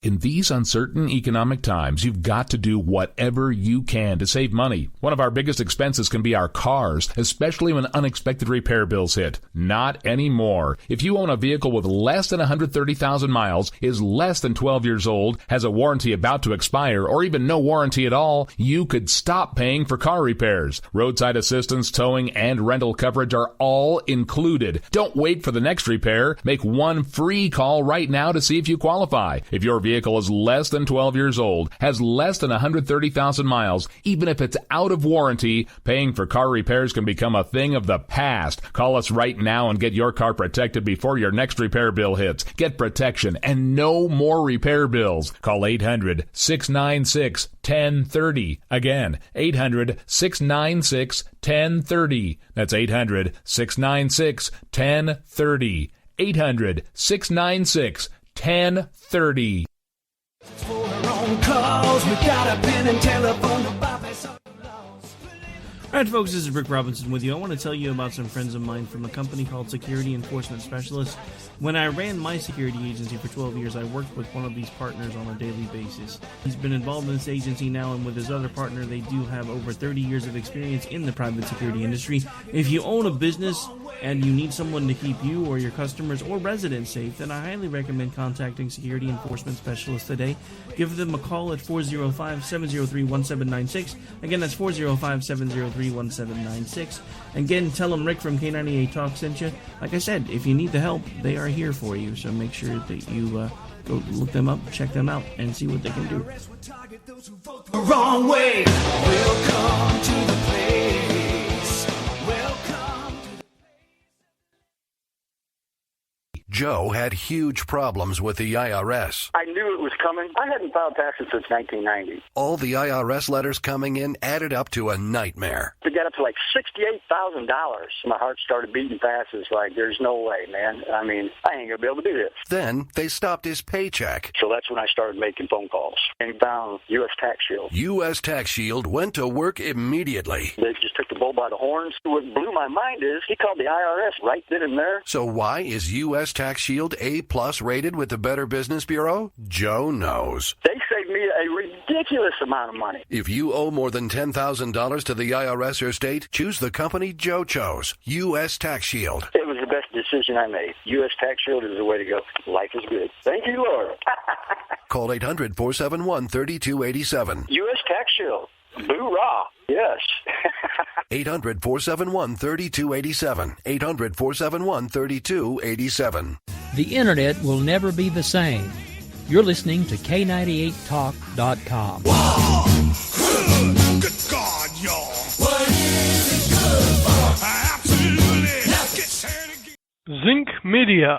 In these uncertain economic times, you've got to do whatever you can to save money. One of our biggest expenses can be our cars, especially when unexpected repair bills hit. Not anymore. If you own a vehicle with less than 130,000 miles, is less than 12 years old, has a warranty about to expire, or even no warranty at all, you could stop paying for car repairs. Roadside assistance, towing, and rental coverage are all included. Don't wait for the next repair. Make one free call right now to see if you qualify. If your vehicle is less than 12 years old, has less than 130,000 miles, even if it's out of warranty, paying for car repairs can become a thing of the past. Call us right now and get your car protected before your next repair bill hits. Get protection and no more repair bills. Call 800-696-1030. Again, 800-696-1030. That's 800-696-1030. 800-696-1030. All right, folks, this is Rick Robinson with you. I want to tell you about some friends of mine from a company called Security Enforcement Specialists. When I ran my security agency for 12 years, I worked with one of these partners on a daily basis. He's been involved in this agency now, and with his other partner, they do have over 30 years of experience in the private security industry. If you own a business and you need someone to keep you or your customers or residents safe, then I highly recommend contacting Security Enforcement Specialists today. Give them a call at 405-703-1796. Again, that's 405-703-1796. Again, tell them Rick from K98 Talk sent you. Like I said, if you need the help, they are here for you. So make sure that you go look them up, check them out, and see what they can do. Wrong way. Welcome to the place. Joe had huge problems with the IRS. I knew it was coming. I hadn't filed taxes since 1990. All the IRS letters coming in added up to a nightmare. To get up to like $68,000, my heart started beating fast. It's like, there's no way, man. I mean, I ain't going to be able to do this. Then they stopped his paycheck. So that's when I started making phone calls and found U.S. Tax Shield. U.S. Tax Shield went to work immediately. They just took the bull by the horns. What blew my mind is he called the IRS right then and there. So why is U.S. Tax Shield A+ rated with the Better Business Bureau? Joe knows. They saved me a ridiculous amount of money. If you owe more than $10,000 to the IRS or state, choose the company Joe chose, U.S. Tax Shield. It was the best decision I made. U.S. Tax Shield is the way to go. Life is good. Thank you, Lord. Call 800-471-3287. U.S. Tax Shield. Boo-rah. Yes. 800-471-3287. 800-471-3287. The Internet will never be the same. You're listening to K98Talk.com. Wow. Good God, y'all. What is it good for? Absolutely. Let's get started again. Zinc Media.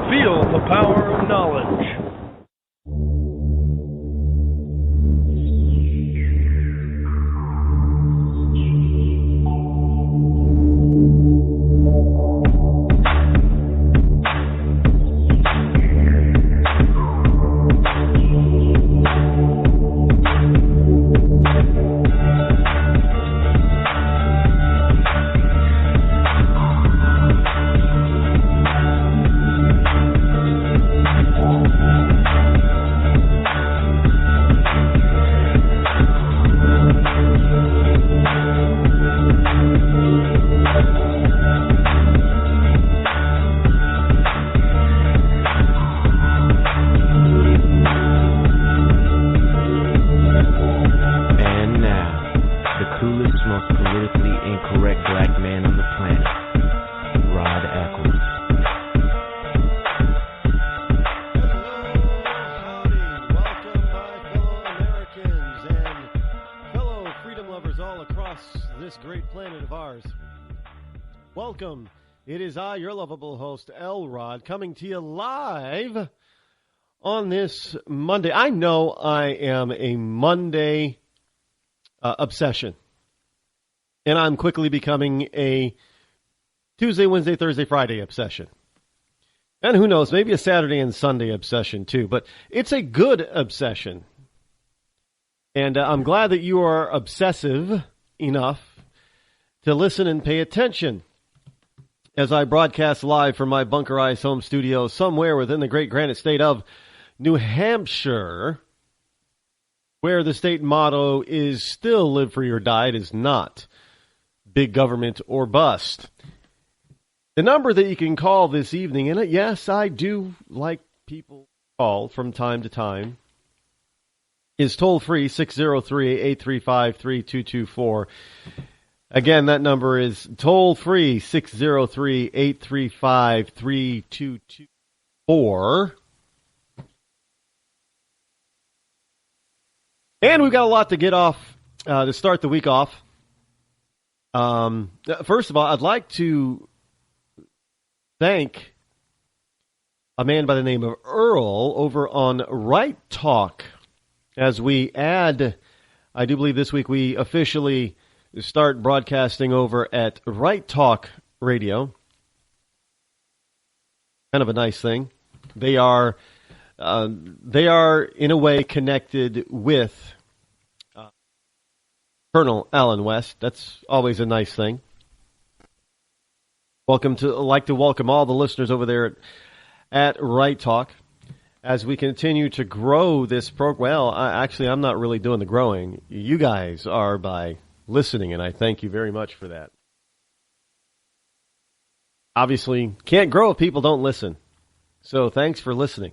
Feel the power of knowledge. Rod Eccles. Welcome, my fellow Americans and fellow freedom lovers all across this great planet of ours. Welcome. It is I, your lovable host, L. Rod, coming to you live on this Monday. I know I am a Monday obsession, and I'm quickly becoming a Tuesday, Wednesday, Thursday, Friday obsession. And who knows, maybe a Saturday and Sunday obsession too. But it's a good obsession. And I'm glad that you are obsessive enough to listen and pay attention. as I broadcast live from my bunkerized home studio somewhere within the great granite state of New Hampshire, where the state motto is still live free or die. It is not big government or bust. The number that you can call this evening, and yes, I do like people call from time to time, is toll-free 603-835-3224. Again, that number is toll-free 603-835-3224. And we've got a lot to get off to start the week off. First of all, I'd like to thank a man by the name of Earl over on Right Talk. As we add, I do believe this week we officially start broadcasting over at Right Talk Radio. Kind of a nice thing. They are in a way connected with Colonel Alan West. That's always a nice thing. Like to welcome all the listeners over there at Right Talk as we continue to grow this program. Well, I'm not really doing the growing. You guys are by listening, and I thank you very much for that. Obviously, can't grow if people don't listen. So thanks for listening.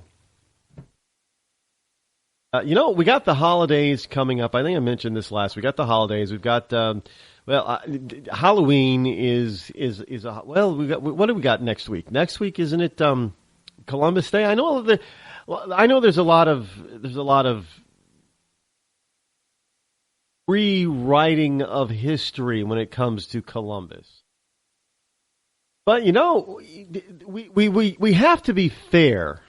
We got the holidays coming up. I think I mentioned this last. We got the holidays. We've got Halloween is what do we got next week? Next week, isn't it Columbus Day? I know there's a lot of rewriting of history when it comes to Columbus. But we have to be fair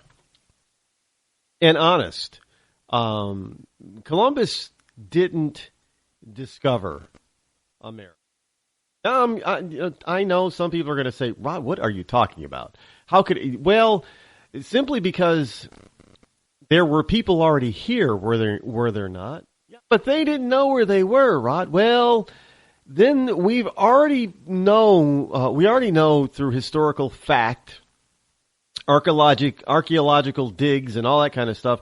and honest. Columbus didn't discover America. I know some people are going to say, Rod, what are you talking about? How could he? Well, simply because there were people already here, were there not? Yeah, but they didn't know where they were, Rod. Well, then we already know through historical fact, archaeological digs and all that kind of stuff,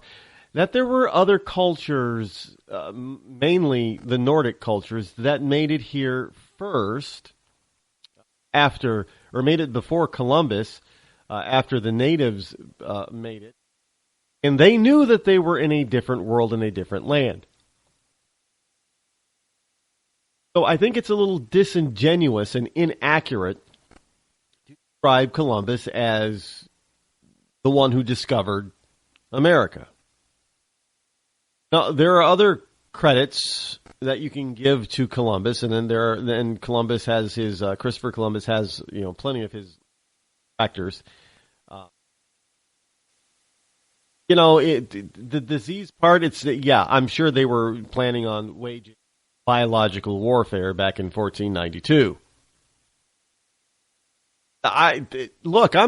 that there were other cultures, mainly the Nordic cultures, that made it here first, made it before Columbus, after the natives made it. And they knew that they were in a different world, in a different land. So I think it's a little disingenuous and inaccurate to describe Columbus as the one who discovered America. Now, there are other credits that you can give to Columbus, and then Columbus has his Christopher Columbus has plenty of his factors. The disease part. I'm sure they were planning on waging biological warfare back in 1492. I'm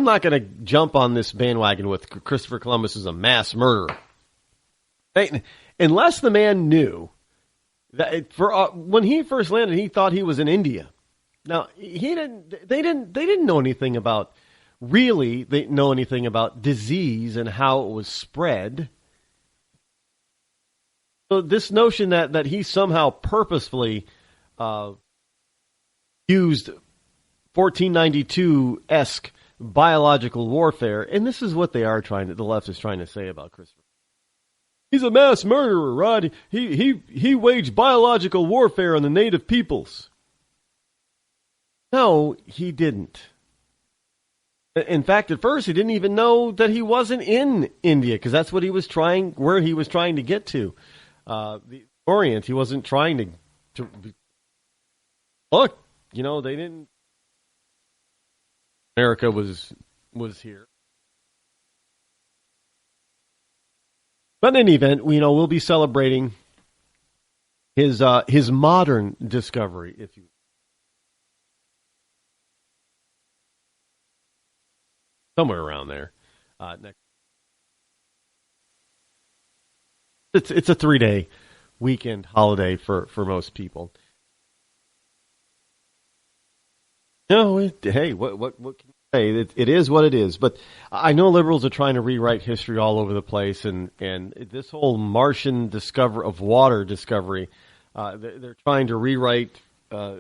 not going to jump on this bandwagon with Christopher Columbus as a mass murderer. Unless the man knew that when he first landed, he thought he was in India. Now they didn't know anything about disease and how it was spread. So this notion that he somehow purposefully used 1492-esque biological warfare, and this is what the left is trying to say about Christopher. He's a mass murderer, Rod. He waged biological warfare on the native peoples. No, he didn't. In fact, at first, he didn't even know that he wasn't in India, because that's what where he was trying to get to. The Orient, he wasn't trying to look, they didn't. America was here. But in any event, we'll be celebrating his modern discovery, if you will. Somewhere around there. Next. It's a 3-day weekend holiday for most people. No, hey, what can you say? It is what it is. But I know liberals are trying to rewrite history all over the place, and this whole Martian of water discovery, they're trying to rewrite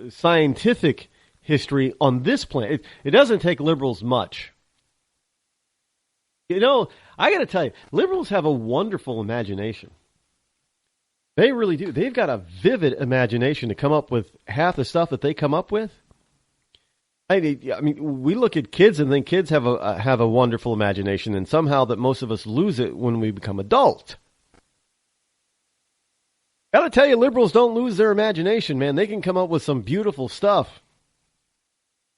scientific history on this planet. It doesn't take liberals much. You know, I got to tell you, liberals have a wonderful imagination. They really do. They've got a vivid imagination to come up with half the stuff that they come up with. I mean, we look at kids and think kids have a wonderful imagination, and somehow that most of us lose it when we become adults. Got to tell you, liberals don't lose their imagination, man. They can come up with some beautiful stuff.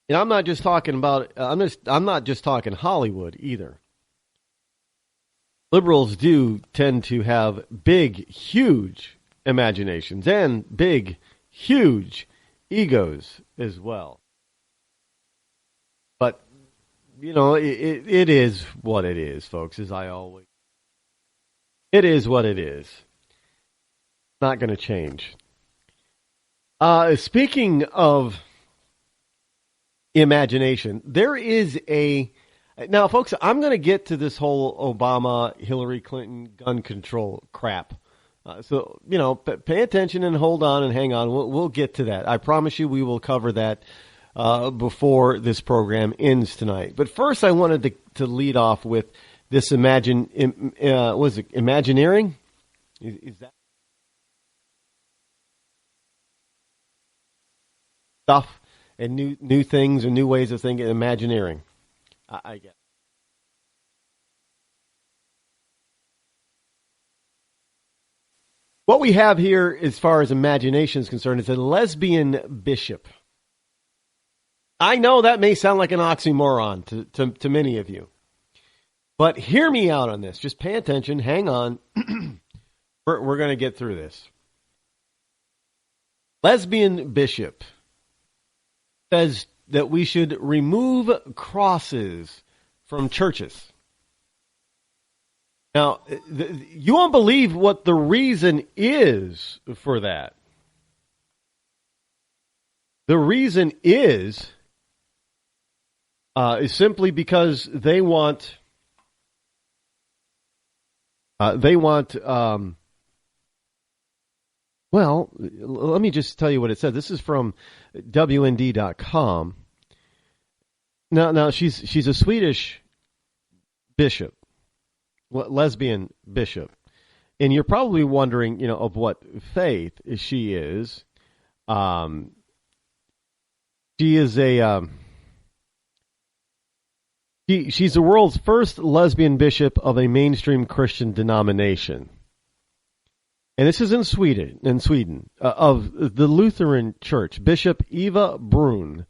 And I'm not just talking about. I'm not just talking Hollywood either. Liberals do tend to have big, huge imaginations and big, huge egos as well. But, you know, it is what it is, folks, as I always. It is what it is. Not going to change. Speaking of imagination, there is a... Now, folks, I'm going to get to this whole Obama, Hillary Clinton gun control crap. So, you know, pay attention and hold on and hang on. We'll get to that. I promise you we will cover that before this program ends tonight. But first, I wanted to lead off with this was it Imagineering? Is that stuff and new things and new ways of thinking? Imagineering. I guess. What we have here, as far as imagination is concerned, is a lesbian bishop. I know that may sound like an oxymoron to many of you. But hear me out on this. Just pay attention. Hang on. We're going to get through this. Lesbian bishop says that we should remove crosses from churches. Now, you won't believe what the reason is for that. The reason is simply because they want well, let me just tell you what it said. This is from WND.com. Now she's a Swedish bishop, lesbian bishop, and you're probably wondering, you know, of what faith she is. She is she's the world's first lesbian bishop of a mainstream Christian denomination. And this is in Sweden, of the Lutheran Church. Bishop Eva Brunn,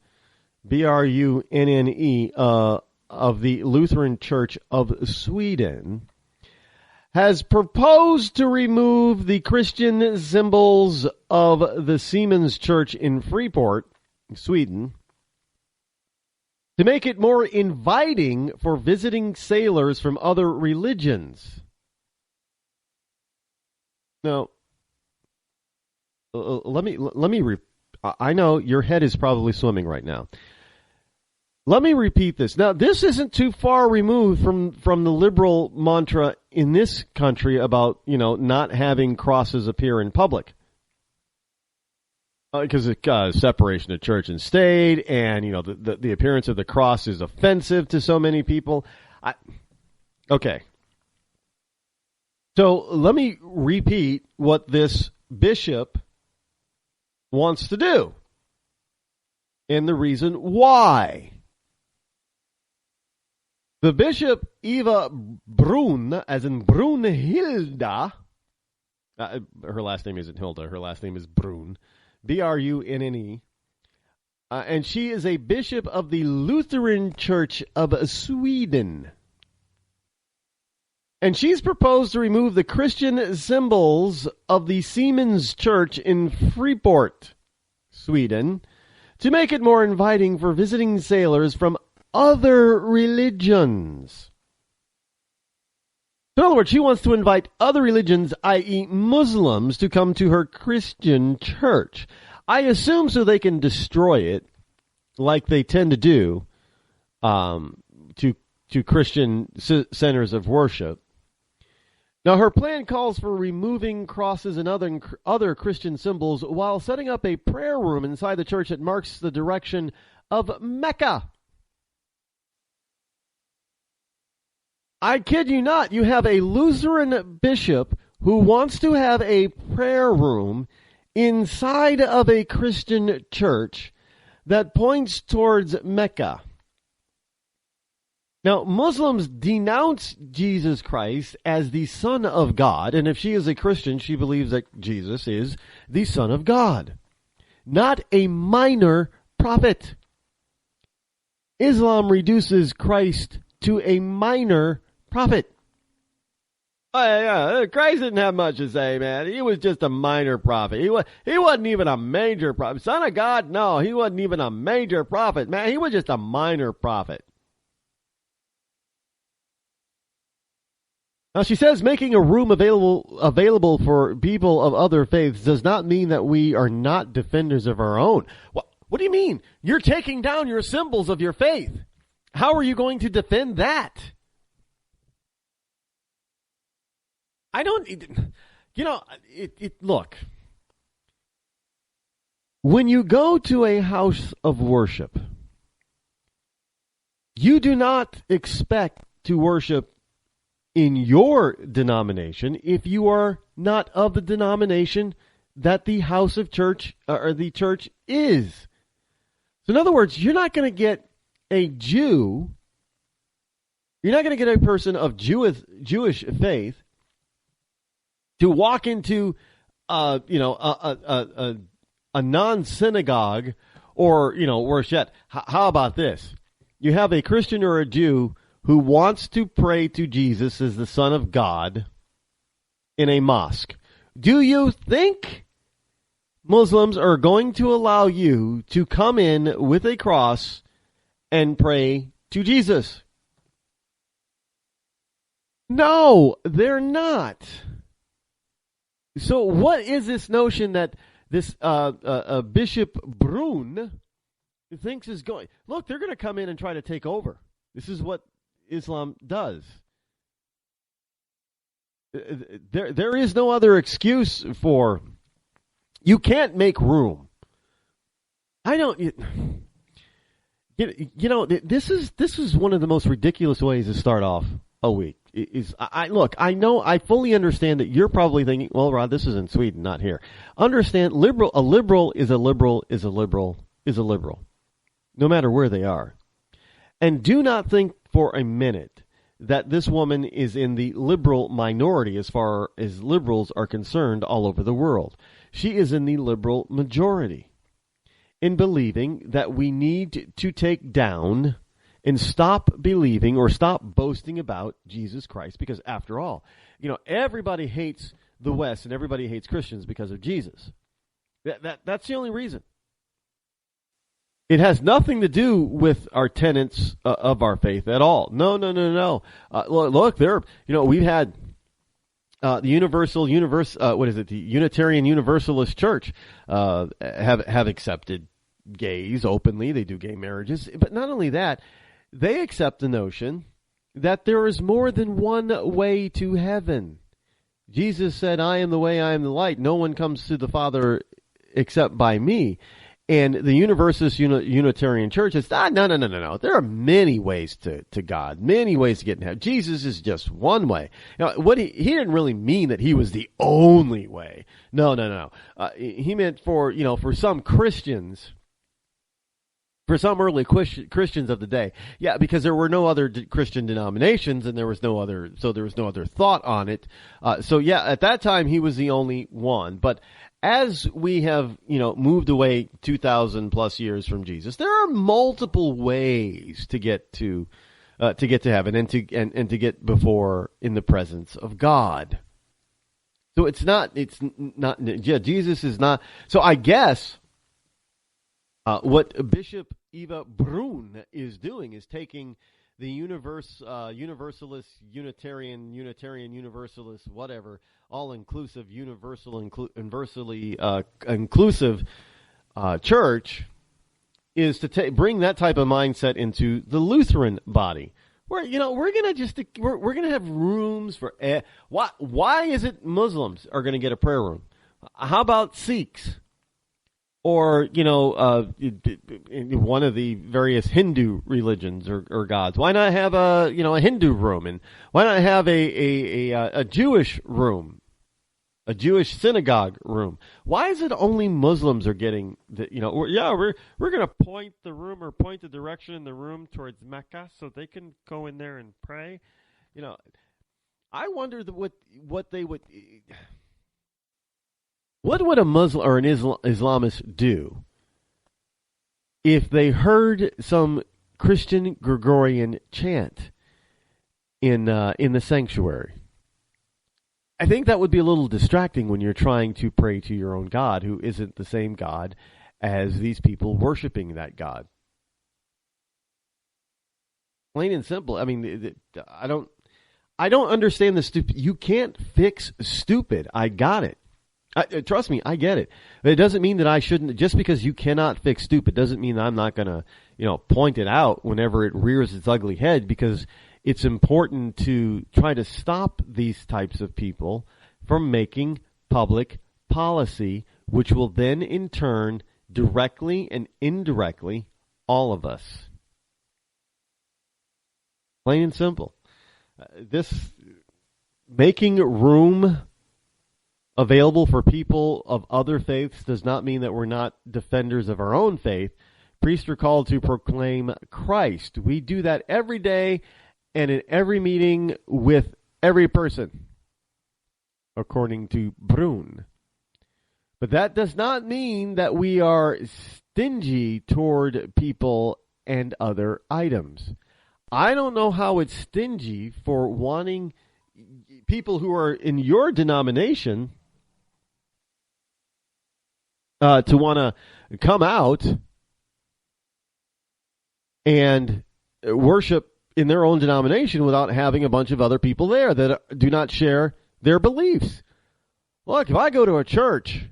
Brunne, of the Lutheran Church of Sweden, has proposed to remove the Christian symbols of the Siemens Church in Freeport, Sweden, to make it more inviting for visiting sailors from other religions. Now, I know your head is probably swimming right now. Let me repeat this. Now, this isn't too far removed from the liberal mantra in this country about, you know, not having crosses appear in public. Because of separation of church and state, and, you know, the appearance of the cross is offensive to so many people. Okay. So let me repeat what this bishop wants to do and the reason why. The bishop Eva Brunn, as in Brunhilda, her last name isn't Hilda, her last name is Brunn, Brunne, and she is a bishop of the Lutheran Church of Sweden. And she's proposed to remove the Christian symbols of the Siemens Church in Freeport, Sweden, to make it more inviting for visiting sailors from other religions. In other words, she wants to invite other religions, i.e. Muslims, to come to her Christian church. I assume so they can destroy it like they tend to do to Christian centers of worship. Now, her plan calls for removing crosses and other Christian symbols while setting up a prayer room inside the church that marks the direction of Mecca. I kid you not, you have a Lutheran bishop who wants to have a prayer room inside of a Christian church that points towards Mecca. Now, Muslims denounce Jesus Christ as the Son of God, and if she is a Christian, she believes that Jesus is the Son of God, not a minor prophet. Islam reduces Christ to a minor prophet. Oh, yeah, Christ didn't have much to say, man. He was just a minor prophet. He wasn't even a major prophet. Son of God? No, he wasn't even a major prophet, man. He was just a minor prophet. Now, she says making a room available for people of other faiths does not mean that we are not defenders of our own. What do you mean? You're taking down your symbols of your faith. How are you going to defend that? I don't, look, when you go to a house of worship, you do not expect to worship in your denomination if you are not of the denomination that the house of church or the church is. So in other words, you're not going to get a Jew, you're not going to get a person of Jewish faith to walk into a non-synagogue or, worse yet, how about this? You have a Christian or a Jew who wants to pray to Jesus as the Son of God in a mosque. Do you think Muslims are going to allow you to come in with a cross and pray to Jesus? No, they're not. So what is this notion that this Bishop Brun thinks is going? Look, they're going to come in and try to take over. This is what Islam does. There is no other excuse for, you can't make room. I don't, this is one of the most ridiculous ways to start off a week. I fully understand that you're probably thinking, well, Rod, this is in Sweden, not here. Understand, a liberal is a liberal is a liberal is a liberal, no matter where they are. And do not think for a minute that this woman is in the liberal minority as far as liberals are concerned all over the world. She is in the liberal majority in believing that we need to take down and stop believing or stop boasting about Jesus Christ, because after all, everybody hates the West and everybody hates Christians because of Jesus. That's the only reason. It has nothing to do with our tenets of our faith at all. No. Look, we've had the Unitarian Universalist Church have accepted gays openly. They do gay marriages, but not only that, they accept the notion that there is more than one way to heaven. Jesus said, "I am the way, I am the light. No one comes to the Father except by me." And the Universalist Unitarian Church says, no. There are many ways to God, many ways to get in heaven. Jesus is just one way. What he didn't really mean that he was the only way. No. He meant for some Christians, for some early Christians of the day. Yeah, because there were no other Christian denominations and there was no other thought on it. At that time he was the only one. But as we have, moved away 2,000 plus years from Jesus, there are multiple ways to get to heaven and to get before in the presence of God. So Jesus is not. So I guess what Bishop Eva Brun is doing is taking the Universalist, Unitarian, Universalist, whatever, all-inclusive, universally inclusive church, is to bring that type of mindset into the Lutheran body, where we're gonna have rooms for why is it Muslims are gonna get a prayer room? How about Sikhs, or one of the various Hindu religions or gods? Why not have a Hindu room, and why not have a Jewish room? A Jewish synagogue room. Why is it only Muslims are getting the, we're going to point the room or point the direction in the room towards Mecca so they can go in there and pray? I wonder what would a Muslim or an Islamist do if they heard some Christian Gregorian chant in the sanctuary? I think that would be a little distracting when you're trying to pray to your own God, who isn't the same God as these people worshiping that God. Plain and simple. I mean, I don't understand the stupid. You can't fix stupid. I got it. Trust me, I get it. But it doesn't mean that I shouldn't. Just because you cannot fix stupid doesn't mean that I'm not going to, point it out whenever it rears its ugly head, because it's important to try to stop these types of people from making public policy, which will then in turn directly and indirectly all of us. Plain and simple. This making room available for people of other faiths does not mean that we're not defenders of our own faith. Priests are called to proclaim Christ. We do that every day and in every meeting with every person, according to Brun. But that does not mean that we are stingy toward people and other items. I don't know how it's stingy for wanting people who are in your denomination to want to come out and worship in their own denomination without having a bunch of other people there that do not share their beliefs. Look, if I go to a church,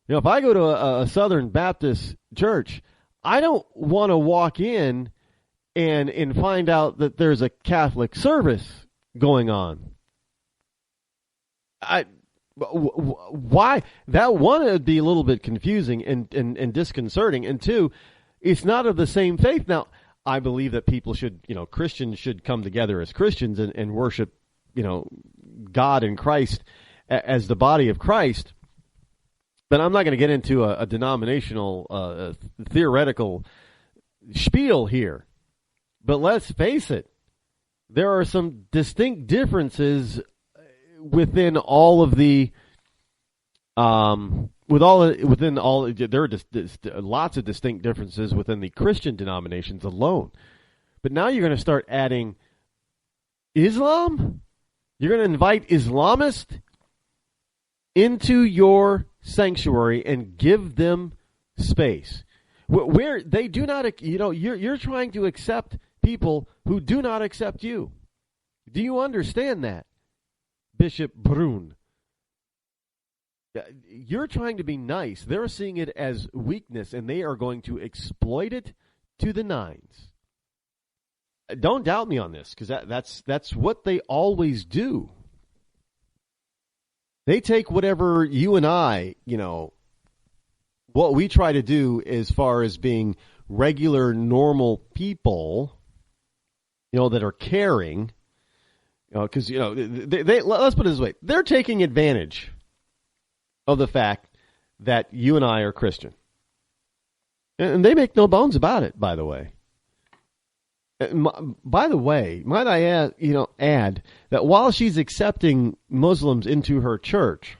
if I go to a Southern Baptist church, I don't want to walk in and find out that there's a Catholic service going on. Why? That one, it would be a little bit confusing and disconcerting. And two, it's not of the same faith. Now, I believe that people should, Christians should come together as Christians and worship, God and Christ as the body of Christ. But I'm not going to get into a denominational, theoretical spiel here. But let's face it, there are some distinct differences within all of the, there are lots of distinct differences within the Christian denominations alone. But now you're going to start adding Islam? You're going to invite Islamists into your sanctuary and give them space. Where they do not, you're trying to accept people who do not accept you. Do you understand that, Bishop Brun? You're trying to be nice. They're seeing it as weakness, and they are going to exploit it to the nines. Don't doubt me on this, because that's what they always do. They take whatever you and I, what we try to do as far as being regular, normal people, that are caring, because, they let's put it this way. They're taking advantage of the fact that you and I are Christian. And they make no bones about it, by the way. By the way, might I add that while she's accepting Muslims into her church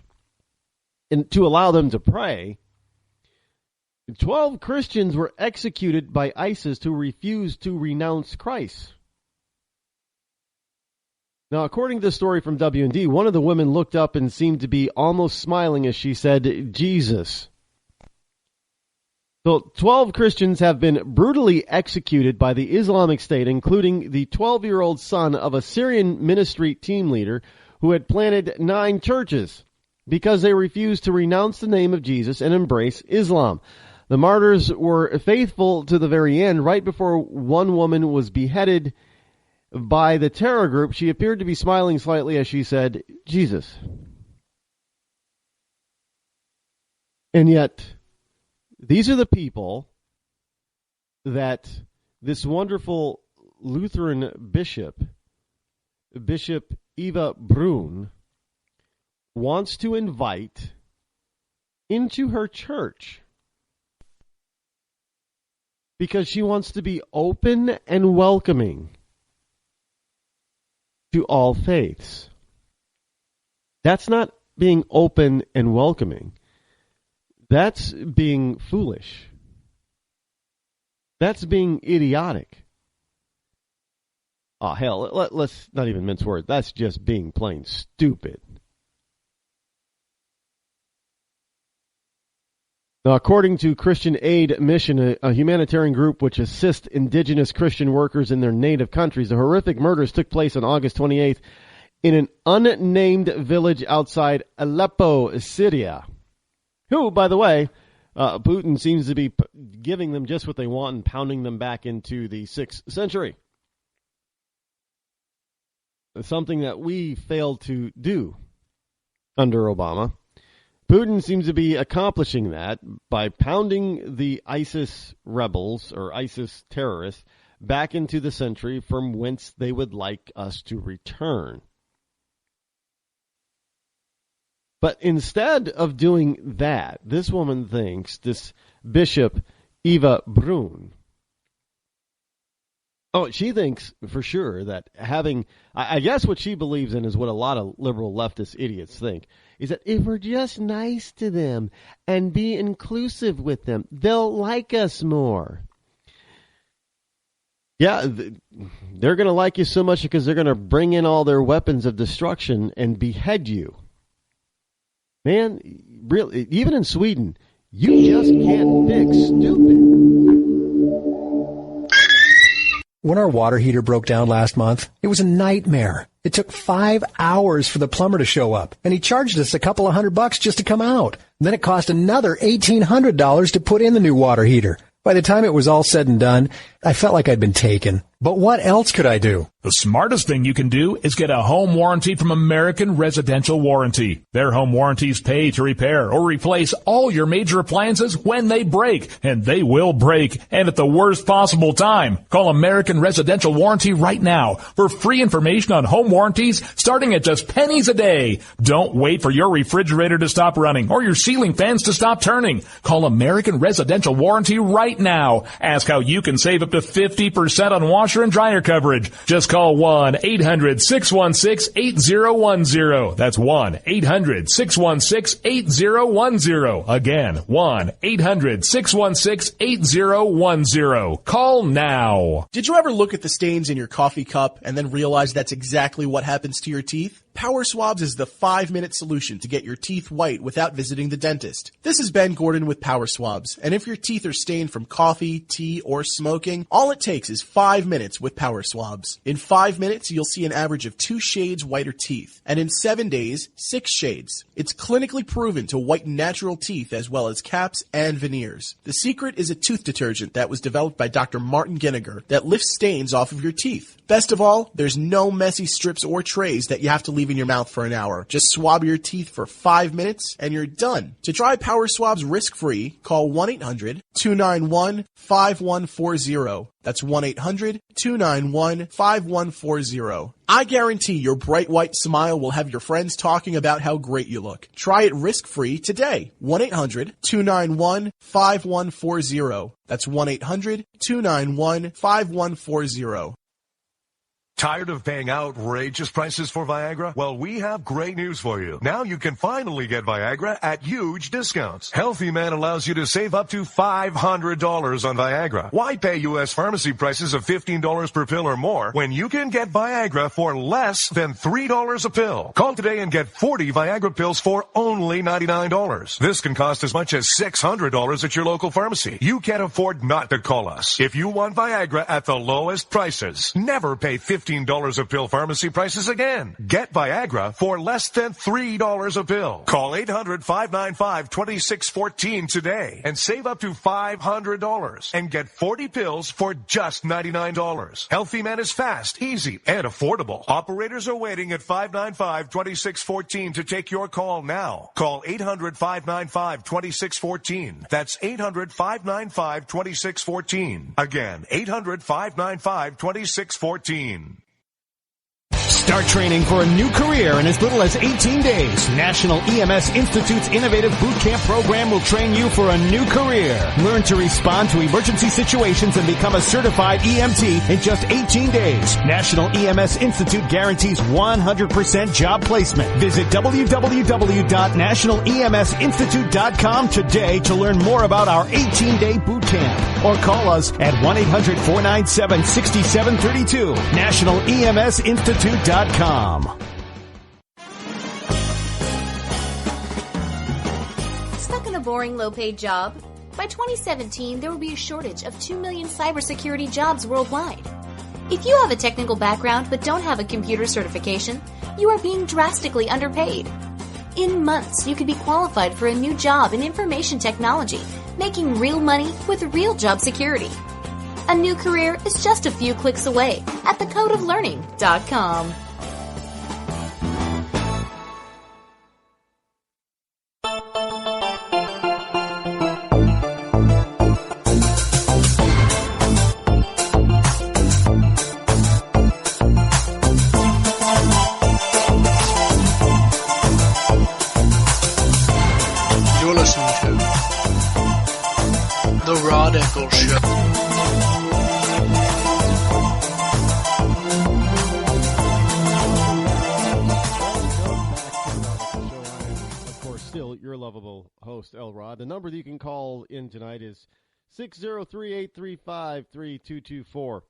and to allow them to pray, 12 Christians were executed by ISIS who refused to renounce Christ. Now, according to the story from W&D, one of the women looked up and seemed to be almost smiling as she said, Jesus. So 12 Christians have been brutally executed by the Islamic State, including the 12-year-old son of a Syrian ministry team leader who had planted 9 churches because they refused to renounce the name of Jesus and embrace Islam. The martyrs were faithful to the very end. Right before one woman was beheaded by the terror group, she appeared to be smiling slightly as she said, "Jesus." And yet, these are the people that this wonderful Lutheran bishop, Bishop Eva Brun, wants to invite into her church because she wants to be open and welcoming to all faiths. That's not being open and welcoming. That's being foolish. That's being idiotic. Oh, hell, let's not even mince words. That's just being plain stupid. Now, according to Christian Aid Mission, a humanitarian group which assists indigenous Christian workers in their native countries, the horrific murders took place on August 28th in an unnamed village outside Aleppo, Syria. Who, by the way, Putin seems to be giving them just what they want and pounding them back into the 6th century. Something that we failed to do under Obama. Putin seems to be accomplishing that by pounding the ISIS rebels or ISIS terrorists back into the century from whence they would like us to return. But instead of doing that, this woman thinks, this Bishop Eva Brun, she thinks for sure that having, I guess what she believes in is what a lot of liberal leftist idiots think, is that if we're just nice to them and be inclusive with them, they'll like us more. Yeah, they're going to like you so much because they're going to bring in all their weapons of destruction and behead you. Man, really, even in Sweden, you just can't fix stupid. When our water heater broke down last month, it was a nightmare. It took 5 hours for the plumber to show up, and he charged us a couple of $100 just to come out. Then it cost another $1,800 to put in the new water heater. By the time it was all said and done, I felt like I'd been taken. But what else could I do? The smartest thing you can do is get a home warranty from American Residential Warranty. Their home warranties pay to repair or replace all your major appliances when they break, and they will break, and at the worst possible time. Call American Residential Warranty right now for free information on home warranties starting at just pennies a day. Don't wait for your refrigerator to stop running or your ceiling fans to stop turning. Call American Residential Warranty right now. Ask how you can save up to 50% on washer and dryer coverage. Just call 1-800-616-8010. That's 1-800-616-8010. Again, 1-800-616-8010. Call now. Did you ever look at the stains in your coffee cup and then realize that's exactly what happens to your teeth? Power Swabs is the 5-minute solution to get your teeth white without visiting the dentist. This is Ben Gordon with Power Swabs, and if your teeth are stained from coffee, tea, or smoking, all it takes is 5 minutes with Power Swabs. In 5 minutes, you'll see an average of 2 shades whiter teeth, and in 7 days, 6 shades. It's clinically proven to whiten natural teeth as well as caps and veneers. The secret is a tooth detergent that was developed by Dr. Martin Ginniger that lifts stains off of your teeth. Best of all, there's no messy strips or trays that you have to leave in your mouth for an hour. Just swab your teeth for 5 minutes and you're done. To try Power Swabs risk-free, call 1-800-291-5140. That's 1-800-291-5140. I guarantee your bright white smile will have your friends talking about how great you look. Try it risk-free today. 1-800-291-5140. That's 1-800-291-5140. Tired of paying outrageous prices for Viagra? Well, we have great news for you. Now you can finally get Viagra at huge discounts. Healthy Man allows you to save up to $500 on Viagra. Why pay U.S. pharmacy prices of $15 per pill or more when you can get Viagra for less than $3 a pill? Call today and get 40 Viagra pills for only $99. This can cost as much as $600 at your local pharmacy. You can't afford not to call us. If you want Viagra at the lowest prices, never pay $15 $15 a pill pharmacy prices again. Get Viagra for less than $3 a pill. Call 800-595-2614 today and save up to $500 and get 40 pills for just $99. Healthy Man is fast, easy, and affordable. Operators are waiting at 595-2614 to take your call now. Call 800-595-2614. That's 800-595-2614. Again, 800-595-2614. Start training for a new career in as little as 18 days. National EMS Institute's innovative boot camp program will train you for a new career. Learn to respond to emergency situations and become a certified EMT in just 18 days. National EMS Institute guarantees 100% job placement. Visit www.nationaleMSinstitute.com today to learn more about our 18-day boot camp. Or call us at 1-800-497-6732. NationalEMSInstitute.com. Stuck in a boring, low-paid job? By 2017, there will be a shortage of 2 million cybersecurity jobs worldwide. If you have a technical background but don't have a computer certification, you are being drastically underpaid. In months, you could be qualified for a new job in information technology, making real money with real job security. A new career is just a few clicks away at thecodeoflearning.com. You're listening to The Rod Eccles Show. Your lovable host, El Rod. The number that you can call in tonight is 603-835-3224.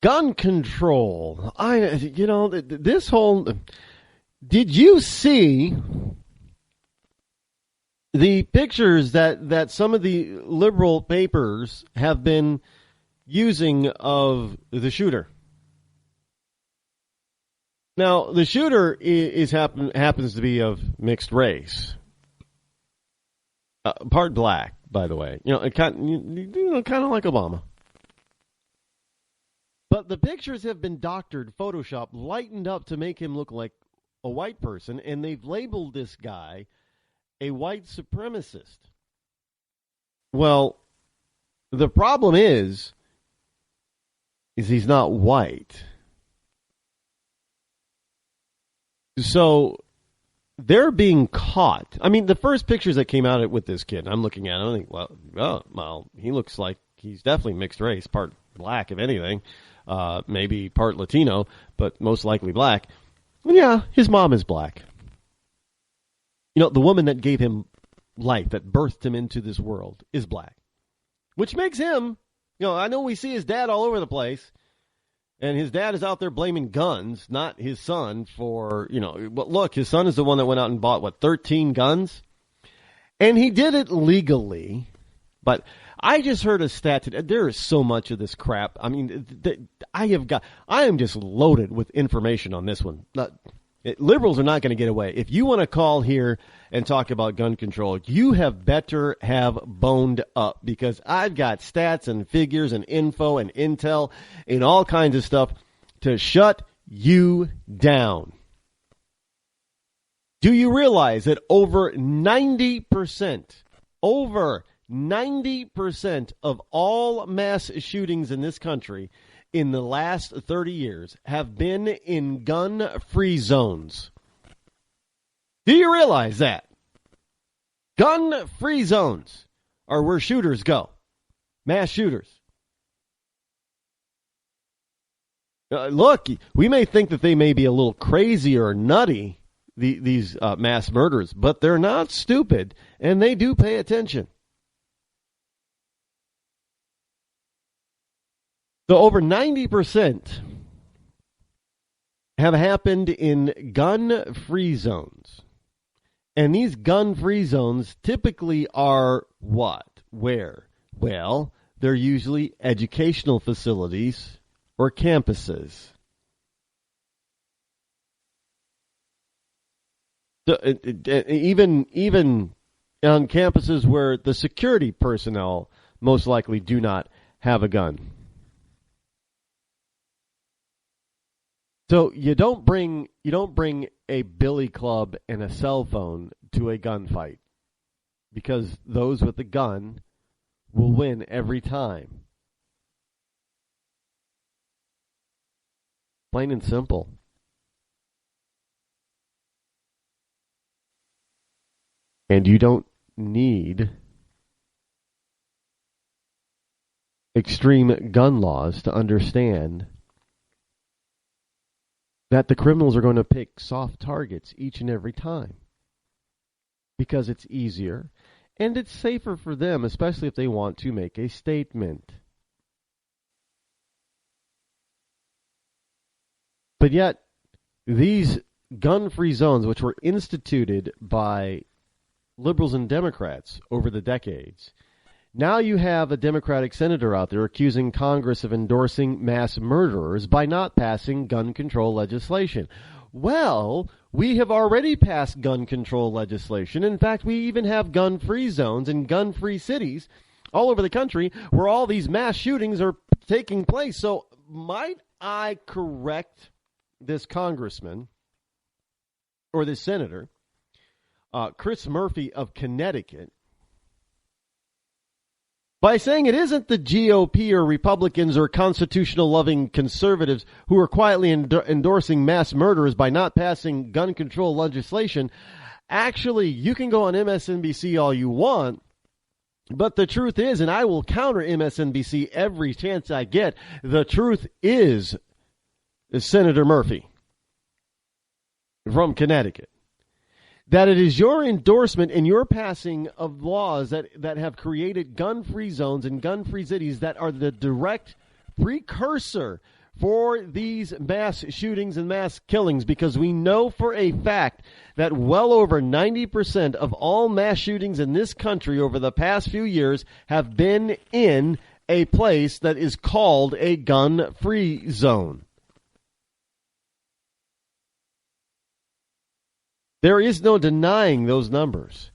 Gun control. This whole... Did you see the pictures that some of the liberal papers have been using of the shooter? Now, the shooter happens to be of mixed race, part black, by the way. Kind of like Obama. But the pictures have been doctored, photoshopped, lightened up to make him look like a white person, and they've labeled this guy a white supremacist. Well, the problem is he's not white. So they're being caught. I mean, the first pictures that came out with this kid, I'm looking at him, I think, well, he looks like he's definitely mixed race, part black, if anything, maybe part Latino, but most likely black. And yeah, his mom is black. The woman that gave him life, that birthed him into this world, is black, which makes him, I know we see his dad all over the place. And his dad is out there blaming guns, not his son for, but look, his son is the one that went out and bought, 13 guns? And he did it legally. But I just heard a stat today. There is so much of this crap. I mean, I am just loaded with information on this one. Liberals are not going to get away. If you want to call here and talk about gun control, you have better have boned up, because I've got stats and figures and info and intel and all kinds of stuff to shut you down. Do you realize that over 90% of all mass shootings in this country in the last 30 years have been in gun-free zones? Do you realize that? Gun-free zones are where shooters go. Mass shooters. Look, we may think that they may be a little crazy or nutty, these mass murderers, but they're not stupid, and they do pay attention. So over 90% have happened in gun-free zones. And these gun-free zones typically are what? Where? Well, they're usually educational facilities or campuses. Even on campuses where the security personnel most likely do not have a gun. So you don't bring a billy club and a cell phone to a gunfight, because those with a gun will win every time. Plain and simple. And you don't need extreme gun laws to understand that the criminals are going to pick soft targets each and every time, because it's easier and it's safer for them, especially if they want to make a statement. But yet, these gun-free zones, which were instituted by liberals and Democrats over the decades, now you have a Democratic senator out there accusing Congress of endorsing mass murderers by not passing gun control legislation. Well, we have already passed gun control legislation. In fact, we even have gun-free zones and gun-free cities all over the country where all these mass shootings are taking place. So might I correct this congressman or this senator, Chris Murphy of Connecticut, by saying it isn't the GOP or Republicans or constitutional-loving conservatives who are quietly endorsing mass murderers by not passing gun control legislation. Actually, you can go on MSNBC all you want, but the truth is, and I will counter MSNBC every chance I get, the truth is Senator Murphy from Connecticut, that it is your endorsement and your passing of laws that have created gun-free zones and gun-free cities that are the direct precursor for these mass shootings and mass killings, because we know for a fact that well over 90% of all mass shootings in this country over the past few years have been in a place that is called a gun-free zone. There is no denying those numbers.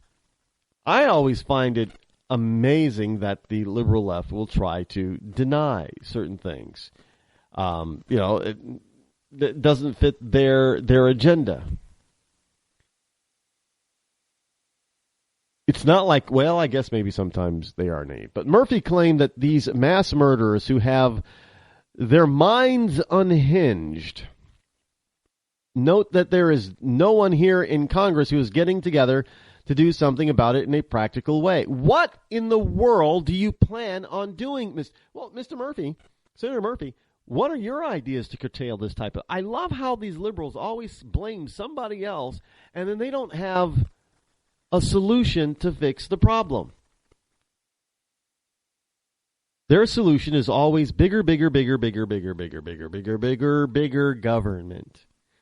I always find it amazing that the liberal left will try to deny certain things. It doesn't fit their agenda. It's not like, well, I guess maybe sometimes they are naive. But Murphy claimed that these mass murderers who have their minds unhinged. Note that there is no one here in Congress who is getting together to do something about it in a practical way. What in the world do you plan on doing? Mr. Murphy, Senator Murphy, what are your ideas to curtail this type of... I love how these liberals always blame somebody else, and then they don't have a solution to fix the problem. Their solution is always bigger government.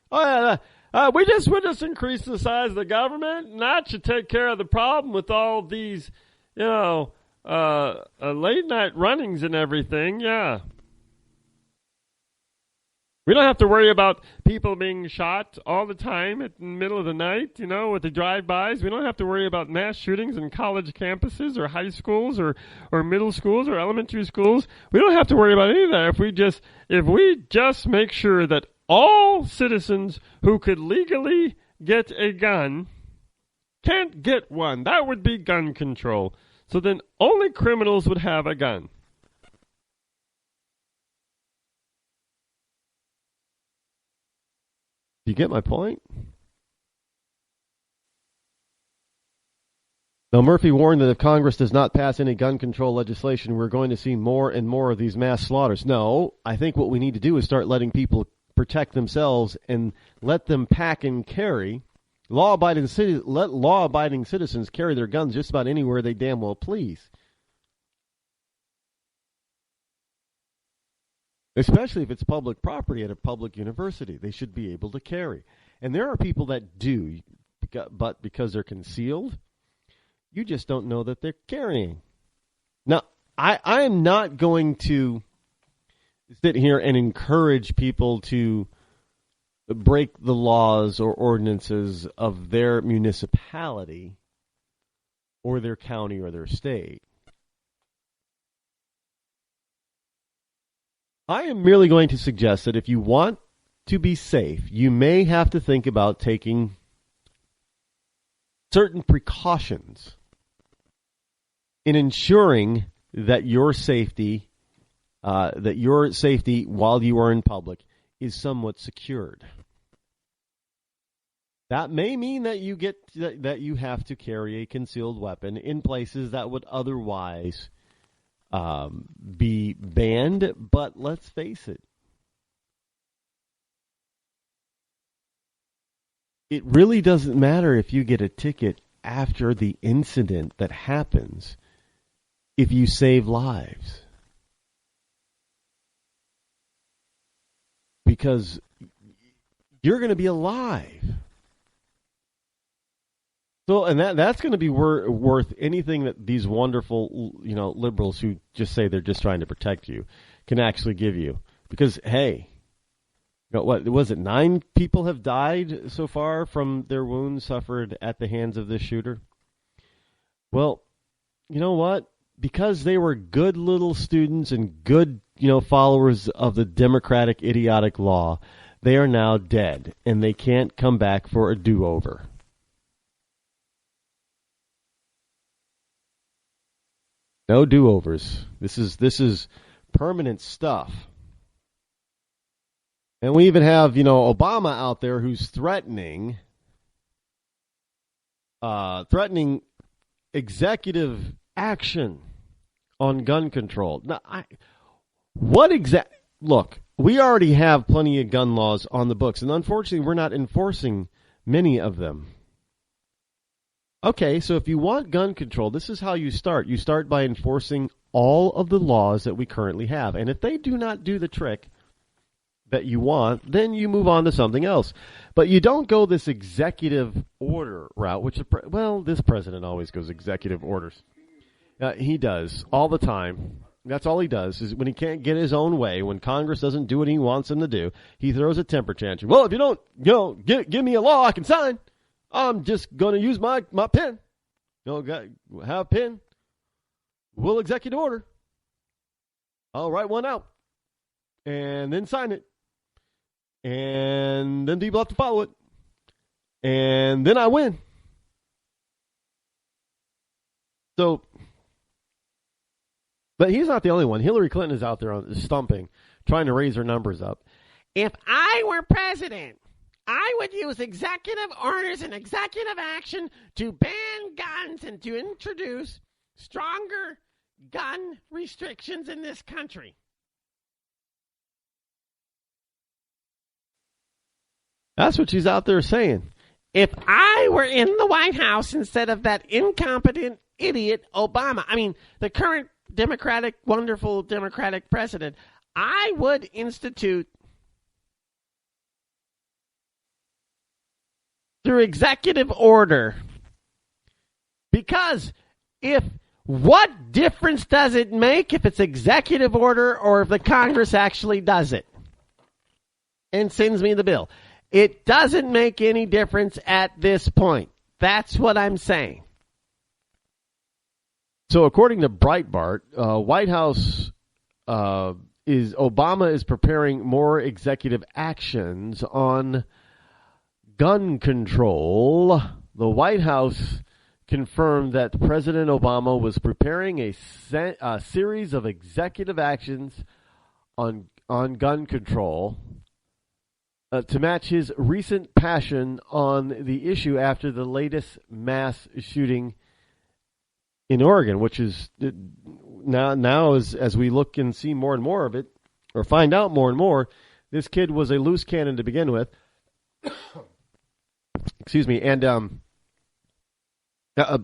Oh, yeah, we just increase the size of the government, and that should take care of the problem with all these, late night runnings and everything. Yeah. We don't have to worry about people being shot all the time in the middle of the night, with the drive-bys. We don't have to worry about mass shootings in college campuses or high schools or middle schools or elementary schools. We don't have to worry about any of that if we just make sure that all citizens who could legally get a gun can't get one. That would be gun control. So then only criminals would have a gun. You get my point? Now, Murphy warned that if Congress does not pass any gun control legislation, we're going to see more and more of these mass slaughters. No, I think what we need to do is start letting people protect themselves and let them pack and carry. Let law-abiding citizens carry their guns just about anywhere they damn well please. Especially if it's public property at a public university. They should be able to carry. And there are people that do, but because they're concealed, you just don't know that they're carrying. Now, I am not going to sit here and encourage people to break the laws or ordinances of their municipality or their county or their state. I am merely going to suggest that if you want to be safe, you may have to think about taking certain precautions in ensuring that your safety while you are in public is somewhat secured. That may mean that you have to carry a concealed weapon in places that would otherwise be banned, but let's face it. It really doesn't matter if you get a ticket after the incident that happens if you save lives. Because you're going to be alive. So, and that's going to be worth anything that these wonderful, liberals who just say they're just trying to protect you can actually give you. Because, hey, what was it? 9 people have died so far from their wounds suffered at the hands of this shooter. Well, you know what? Because they were good little students and good, followers of the democratic idiotic law, they are now dead and they can't come back for a do-over. No do-overs. This is permanent stuff. And we even have, Obama out there who's threatening executive action on gun control. Now, look, we already have plenty of gun laws on the books, and unfortunately we're not enforcing many of them. Okay, so if you want gun control, this is how you start. You start by enforcing all of the laws that we currently have. And if they do not do the trick that you want, then you move on to something else. But you don't go this executive order route, which, this president always goes executive orders. He does all the time. That's all he does is when he can't get his own way, when Congress doesn't do what he wants them to do, he throws a temper tantrum. Well, if you don't, give me a law I can sign, I'm just going to use my pen. Have a pen. We'll executive order. I'll write one out and then sign it. And then people have to follow it. And then I win. So, but he's not the only one. Hillary Clinton is out there stumping, trying to raise her numbers up. If I were president, I would use executive orders and executive action to ban guns and to introduce stronger gun restrictions in this country. That's what she's out there saying. If I were in the White House instead of that incompetent idiot Obama, the current wonderful Democratic president, I would institute through executive order. Because what difference does it make if it's executive order or if the Congress actually does it and sends me the bill? It doesn't make any difference at this point. That's what I'm saying. So according to Breitbart, White House Obama is preparing more executive actions on gun control. The White House confirmed that President Obama was preparing a series of executive actions on gun control to match his recent passion on the issue after the latest mass shooting in Oregon, which is now as we look and see more and more of it, or find out more and more, this kid was a loose cannon to begin with. Excuse me, and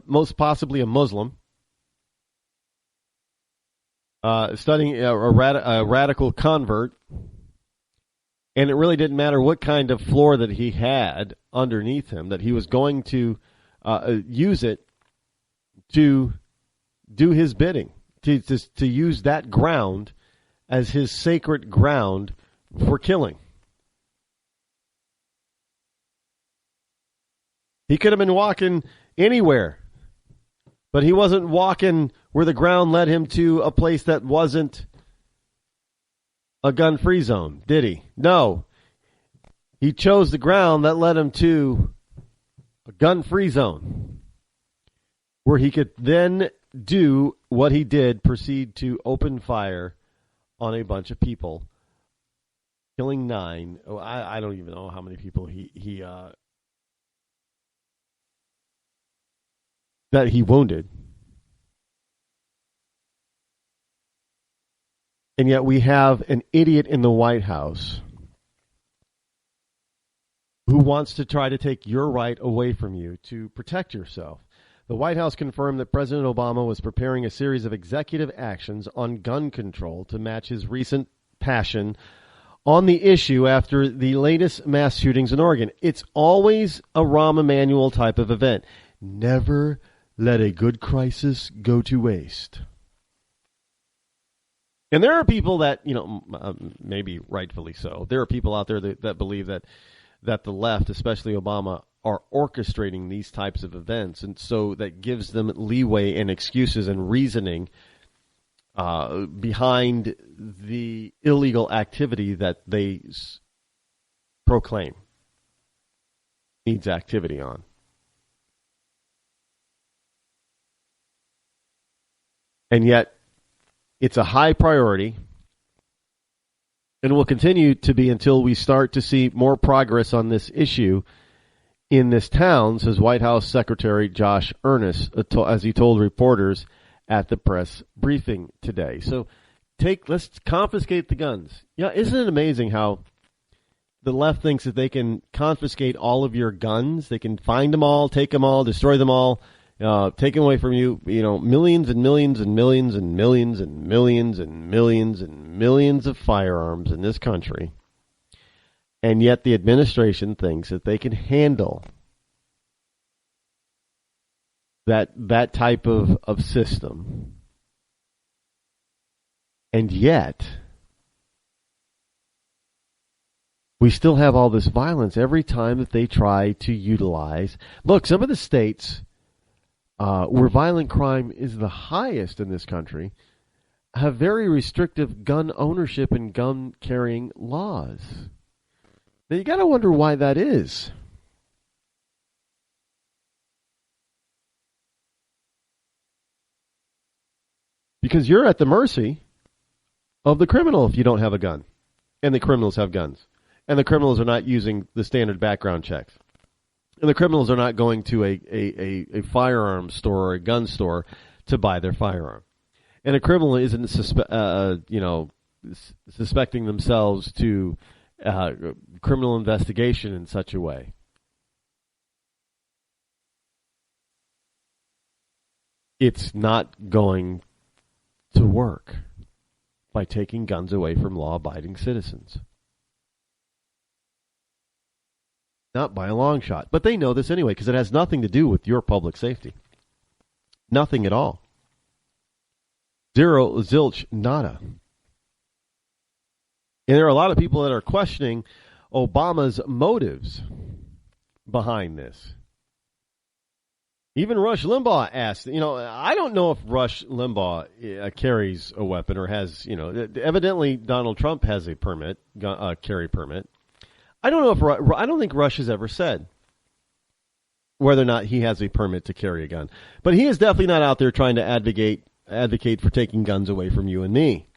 most possibly a Muslim, studying a radical convert. And it really didn't matter what kind of floor that he had underneath him, that he was going to use it to do his bidding, to use that ground as his sacred ground for killing. He could have been walking anywhere, but he wasn't walking where the ground led him to a place that wasn't a gun-free zone, did he? No. He chose the ground that led him to a gun-free zone, where he could then do what he did, proceed to open fire on a bunch of people, killing 9. Oh, I don't even know how many people that he wounded. And yet we have an idiot in the White House who wants to try to take your right away from you to protect yourself. The White House confirmed that President Obama was preparing a series of executive actions on gun control to match his recent passion on the issue after the latest mass shootings in Oregon. It's always a Rahm Emanuel type of event. Never let a good crisis go to waste. And there are people that, maybe rightfully so, there are people out there that believe that the left, especially Obama, are orchestrating these types of events. And so that gives them leeway and excuses and reasoning behind the illegal activity that they proclaim needs activity on. And yet, it's a high priority and will continue to be until we start to see more progress on this issue in this town, says White House Secretary Josh Earnest, as he told reporters at the press briefing today. So let's confiscate the guns. Yeah, isn't it amazing how the left thinks that they can confiscate all of your guns? They can find them all, take them all, destroy them all, take away from you, millions and millions and millions and millions and millions and millions and millions of firearms in this country. And yet the administration thinks that they can handle that type of system. And yet we still have all this violence every time that they try to utilize. Look, some of the states where violent crime is the highest in this country have very restrictive gun ownership and gun carrying laws. Now you got to wonder why that is. Because you're at the mercy of the criminal if you don't have a gun. And the criminals have guns. And the criminals are not using the standard background checks. And the criminals are not going to a firearms store or a gun store to buy their firearm. And a criminal isn't suspecting themselves to criminal investigation in such a way. It's not going to work by taking guns away from law-abiding citizens. Not by a long shot. But they know this anyway because it has nothing to do with your public safety. Nothing at all. Zero, zilch, nada. And there are a lot of people that are questioning Obama's motives behind this. Even Rush Limbaugh asked, I don't know if Rush Limbaugh carries a weapon or has, evidently Donald Trump has a permit, carry permit. I don't think Rush has ever said whether or not he has a permit to carry a gun. But he is definitely not out there trying to advocate for taking guns away from you and me,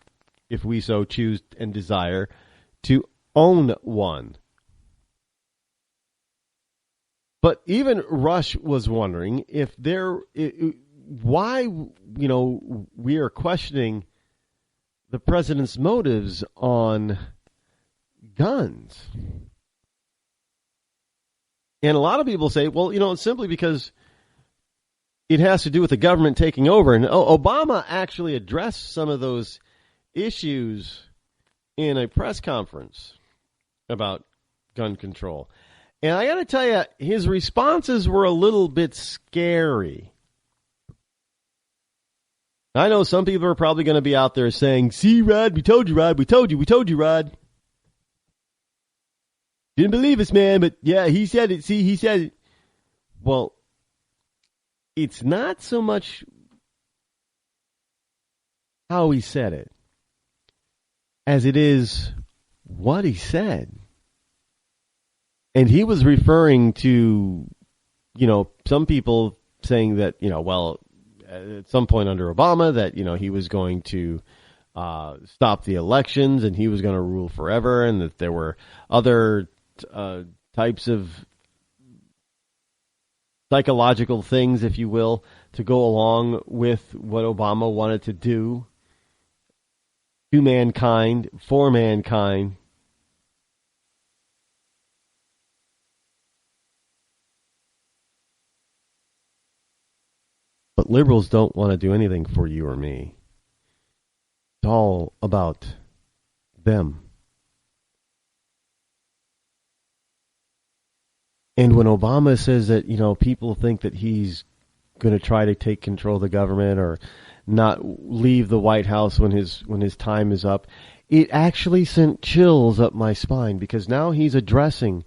if we so choose and desire to own one. But even Rush was wondering why we are questioning the president's motives on guns. And a lot of people say, well, it's simply because it has to do with the government taking over. And Obama actually addressed some of those issues in a press conference about gun control. And I got to tell you, his responses were a little bit scary. I know some people are probably going to be out there saying, see, Rod, we told you, Rod, we told you, Rod. Didn't believe us, man, but yeah, he said it. See, he said it. Well, it's not so much how he said it as it is what he said. And he was referring to, some people saying that, well, at some point under Obama that, he was going to stop the elections and he was going to rule forever, and that there were other types of psychological things, if you will, to go along with what Obama wanted to do to mankind, for mankind. But liberals don't want to do anything for you or me. It's all about them. And when Obama says that, people think that he's going to try to take control of the government or not leave the White House when his time is up, it actually sent chills up my spine, because now he's addressing,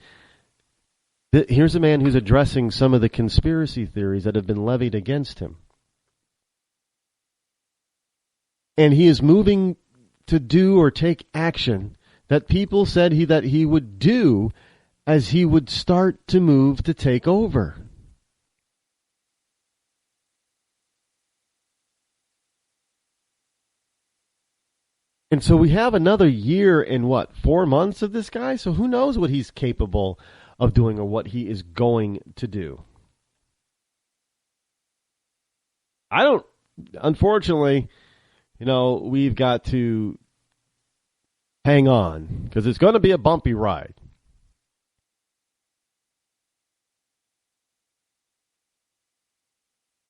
here's a man who's addressing some of the conspiracy theories that have been levied against him. And he is moving to do or take action that people said that he would do as he would start to move to take over. And so we have another year and 4 months of this guy? So who knows what he's capable of doing or what he is going to do. Unfortunately, we've got to hang on, because it's going to be a bumpy ride.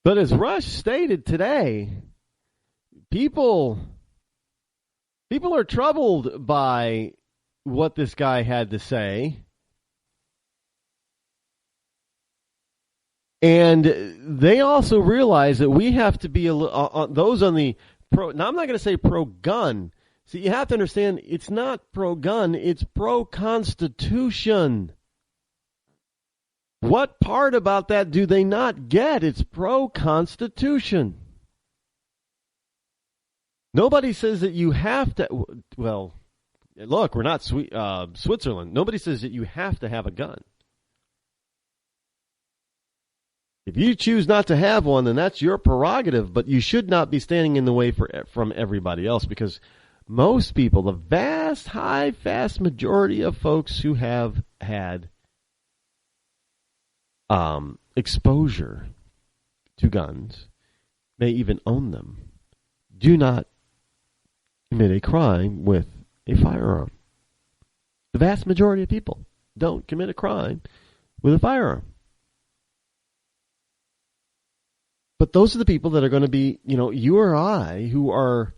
But as Rush stated today, people are troubled by what this guy had to say. And they also realize that we have to be those on the pro. Now, I'm not going to say pro-gun. See, you have to understand, it's not pro-gun, it's pro-Constitution. What part about that do they not get? It's pro-Constitution. Nobody says that you have to. Well, look, we're not Switzerland. Nobody says that you have to have a gun. If you choose not to have one, then that's your prerogative, but you should not be standing in the way from everybody else, because most people, the vast majority of folks who have had exposure to guns, may even own them, do not commit a crime with a firearm. The vast majority of people don't commit a crime with a firearm. But those are the people that are going to be, you or I, who are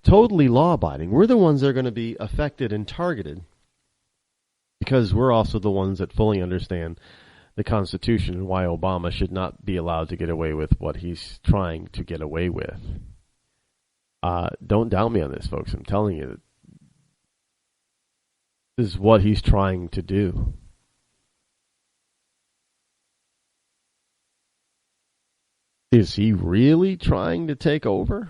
totally law-abiding. We're the ones that are going to be affected and targeted, because we're also the ones that fully understand the Constitution and why Obama should not be allowed to get away with what he's trying to get away with. Don't doubt me on this, folks. I'm telling you, this is what he's trying to do. Is he really trying to take over?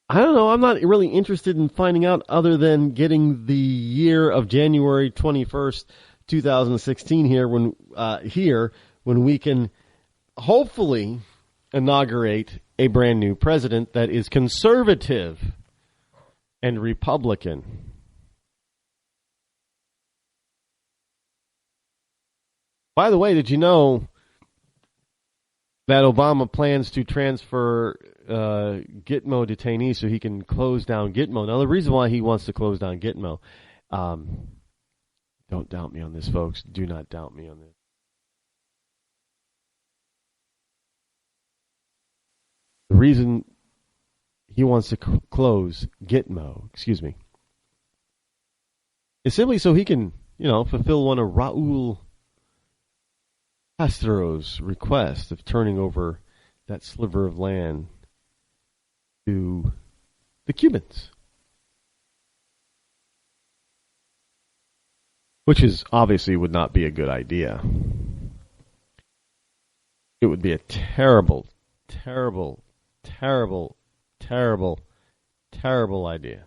I don't know. I'm not really interested in finding out, other than getting the year of January 21st, 2016 here when we can hopefully inaugurate a brand new president that is conservative and Republican. By the way, did you know that Obama plans to transfer Gitmo detainees so he can close down Gitmo? Now, the reason why he wants to close down Gitmo, don't doubt me on this, folks. Do not doubt me on this. The reason he wants to close Gitmo, is simply so he can, fulfill one of Raul Castro's request of turning over that sliver of land to the Cubans. Which is obviously would not be a good idea. It would be a terrible, terrible, terrible, terrible, terrible idea.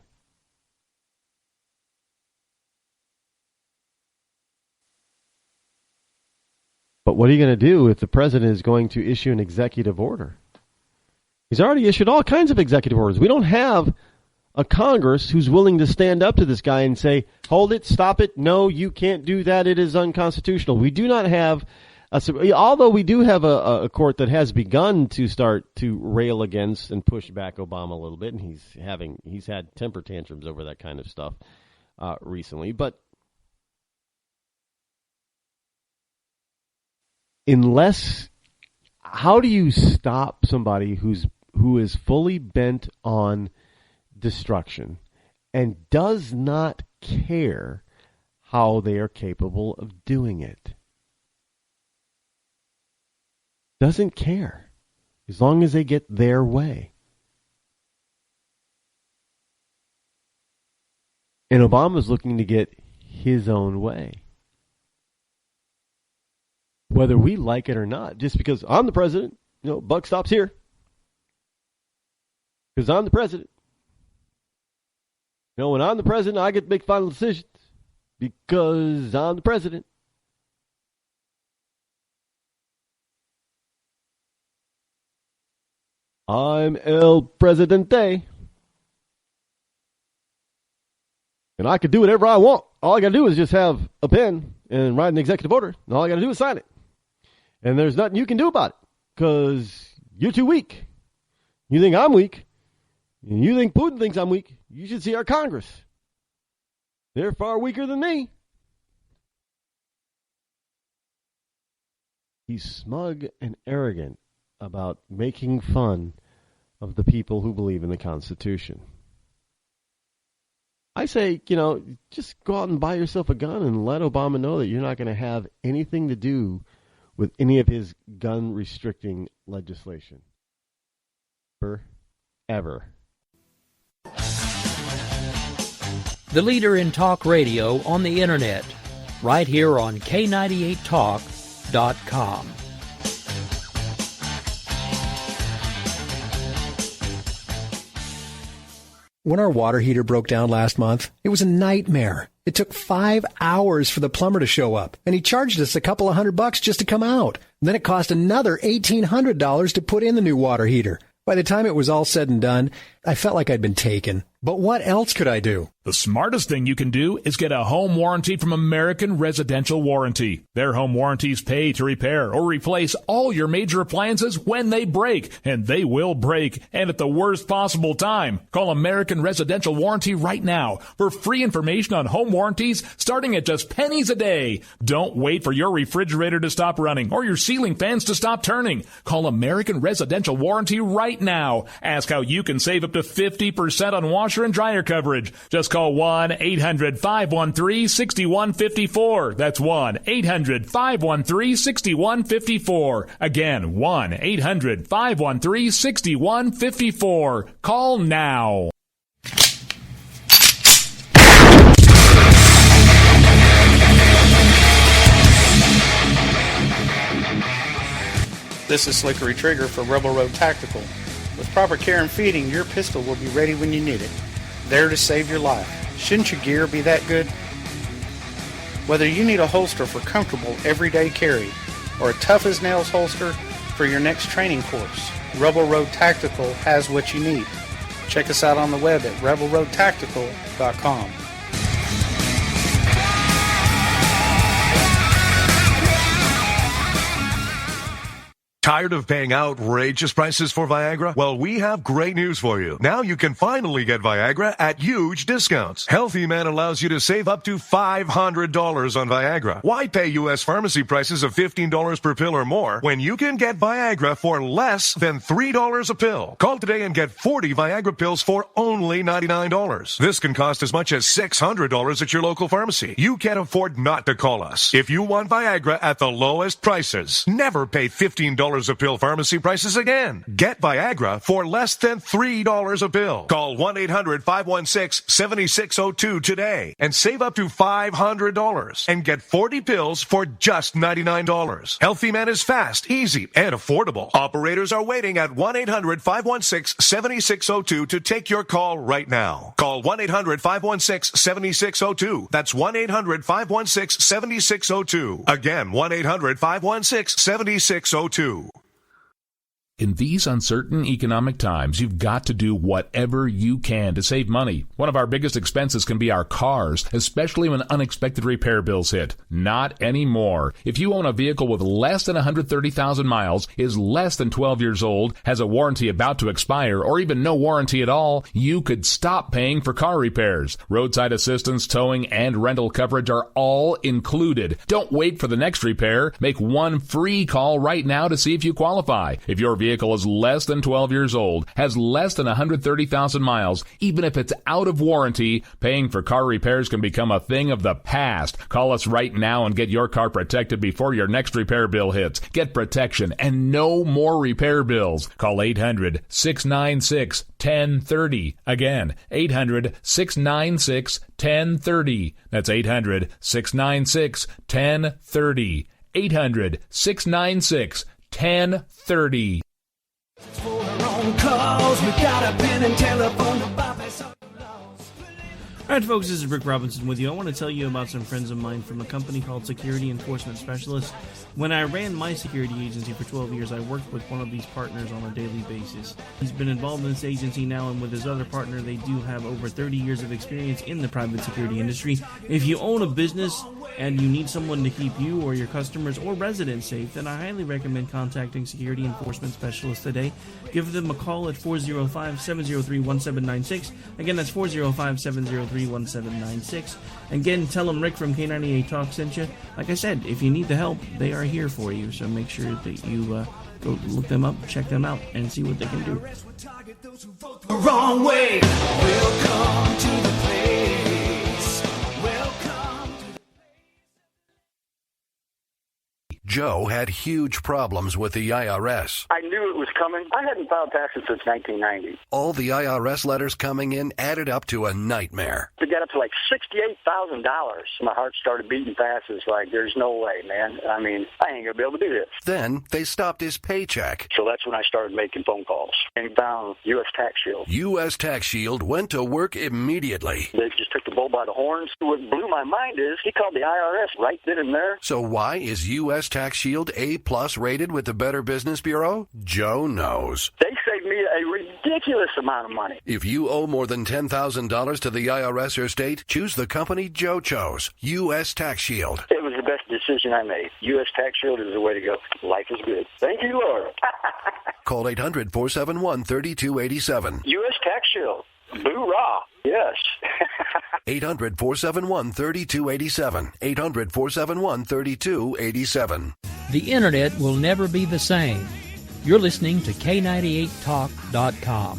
But what are you going to do if the president is going to issue an executive order? He's already issued all kinds of executive orders. We don't have a Congress who's willing to stand up to this guy and say, hold it, stop it, no, you can't do that, it is unconstitutional. We do not have, although we do have a court that has begun to start to rail against and push back Obama a little bit, and he's had temper tantrums over that kind of stuff recently. But how do you stop somebody who is fully bent on destruction and does not care how they are capable of doing it? Doesn't care as long as they get their way. And Obama's looking to get his own way. Whether we like it or not, just because I'm the president, buck stops here. Because I'm the president. When I'm the president, I get to make final decisions. Because I'm the president. I'm El Presidente. And I can do whatever I want. All I got to do is just have a pen and write an executive order. And all I got to do is sign it. And there's nothing you can do about it. Because you're too weak. You think I'm weak. And you think Putin thinks I'm weak. You should see our Congress. They're far weaker than me. He's smug and arrogant about making fun of the people who believe in the Constitution. I say, just go out and buy yourself a gun and let Obama know that you're not going to have anything to do with any of his gun-restricting legislation. Ever. The leader in talk radio on the internet, right here on K98Talk.com. When our water heater broke down last month, it was a nightmare. It took 5 hours for the plumber to show up, and he charged us a couple of $100 just to come out. And then it cost another $1,800 to put in the new water heater. By the time it was all said and done, I felt like I'd been taken. But what else could I do? The smartest thing you can do is get a home warranty from American Residential Warranty. Their home warranties pay to repair or replace all your major appliances when they break, and they will break, and at the worst possible time. Call American Residential Warranty right now for free information on home warranties starting at just pennies a day. Don't wait for your refrigerator to stop running or your ceiling fans to stop turning. Call American Residential Warranty right now. Ask how you can save up to 50% on washer and dryer coverage. Just call 1-800-513-6154. That's 1-800-513-6154. Again, 1-800-513-6154. Call now. This is Slickery Trigger for Rebel Road Tactical. With proper care and feeding, your pistol will be ready when you need it. There to save your life. Shouldn't your gear be that good? Whether you need a holster for comfortable everyday carry or a tough-as-nails holster for your next training course, Rebel Road Tactical has what you need. Check us out on the web at rebelroadtactical.com. Tired of paying outrageous prices for Viagra? Well, we have great news for you. Now you can finally get Viagra at huge discounts. Healthy Man allows you to save up to $500 on Viagra. Why pay U.S. pharmacy prices of $15 per pill or more when you can get Viagra for less than $3 a pill? Call today and get 40 Viagra pills for only $99. This can cost as much as $600 at your local pharmacy. You can't afford not to call us. If you want Viagra at the lowest prices, never pay $15 $3 a pill pharmacy prices again. Get Viagra for less than $3 a pill. Call 1-800-516-7602 today and save up to $500 and get 40 pills for just $99. Healthy Man is fast, easy, and affordable. Operators are waiting at 1-800-516-7602 to take your call right now. Call 1-800-516-7602. That's 1-800-516-7602. Again, 1-800-516-7602. In these uncertain economic times, you've got to do whatever you can to save money. One of our biggest expenses can be our cars, especially when unexpected repair bills hit. Not anymore. If you own a vehicle with less than 130,000 miles, is less than 12 years old, has a warranty about to expire, or even no warranty at all, you could stop paying for car repairs. Roadside assistance, towing, and rental coverage are all included. Don't wait for the next repair. Make one free call right now to see if you qualify. If your vehicle is less than 12 years old, has less than 130,000 miles, even if it's out of warranty, paying for car repairs can become a thing of the past. Call us right now and get your car protected before your next repair bill hits. Get protection and no more repair bills. Call 800-696-1030. Again, 800-696-1030. That's 800-696-1030. 800-696-1030. Alright folks, this is Rick Robinson with you. I want to tell you about some friends of mine from a company called Security Enforcement Specialists. When I ran my security agency for 12 years, I worked with one of these partners on a daily basis. He's been involved in this agency now, and with his other partner, they do have over 30 years of experience in the private security industry. If you own a business and you need someone to keep you or your customers or residents safe, then I highly recommend contacting Security Enforcement Specialists today. Give them a call at 405-703-1796. Again, that's 405-703-1796. Again, tell them Rick from K98 Talk sent you. Like I said, if you need the help, they are here for you. So make sure that you go look them up, check them out, and see what they can do. Wrong way. Welcome to the place. Welcome. Joe had huge problems with the IRS. I knew it was coming. I hadn't filed taxes since 1990. All the IRS letters coming in added up to a nightmare. To get up to like $68,000, my heart started beating fast. It's like, there's no way, man. I mean, I ain't going to be able to do this. Then they stopped his paycheck. So that's when I started making phone calls and found U.S. Tax Shield. U.S. Tax Shield went to work immediately. They just took the bull by the horns. What blew my mind is he called the IRS right then and there. So why is U.S. Tax Shield A+ rated with the Better Business Bureau? Joe knows. They saved me a ridiculous amount of money. If you owe more than $10,000 to the IRS or state, choose the company Joe chose, U.S. Tax Shield. It was the best decision I made. U.S. Tax Shield is the way to go. Life is good. Thank you, Lord. Call 800-471-3287. U.S. Tax Shield. Boo-rah. Yes. 800-471-3287. 800-471-3287. The Internet will never be the same. You're listening to K98Talk.com.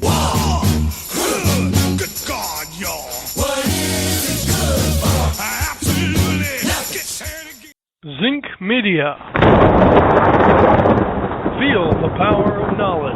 Good God, y'all. What is it good for? Absolutely. Zinc Media. Feel the power of knowledge.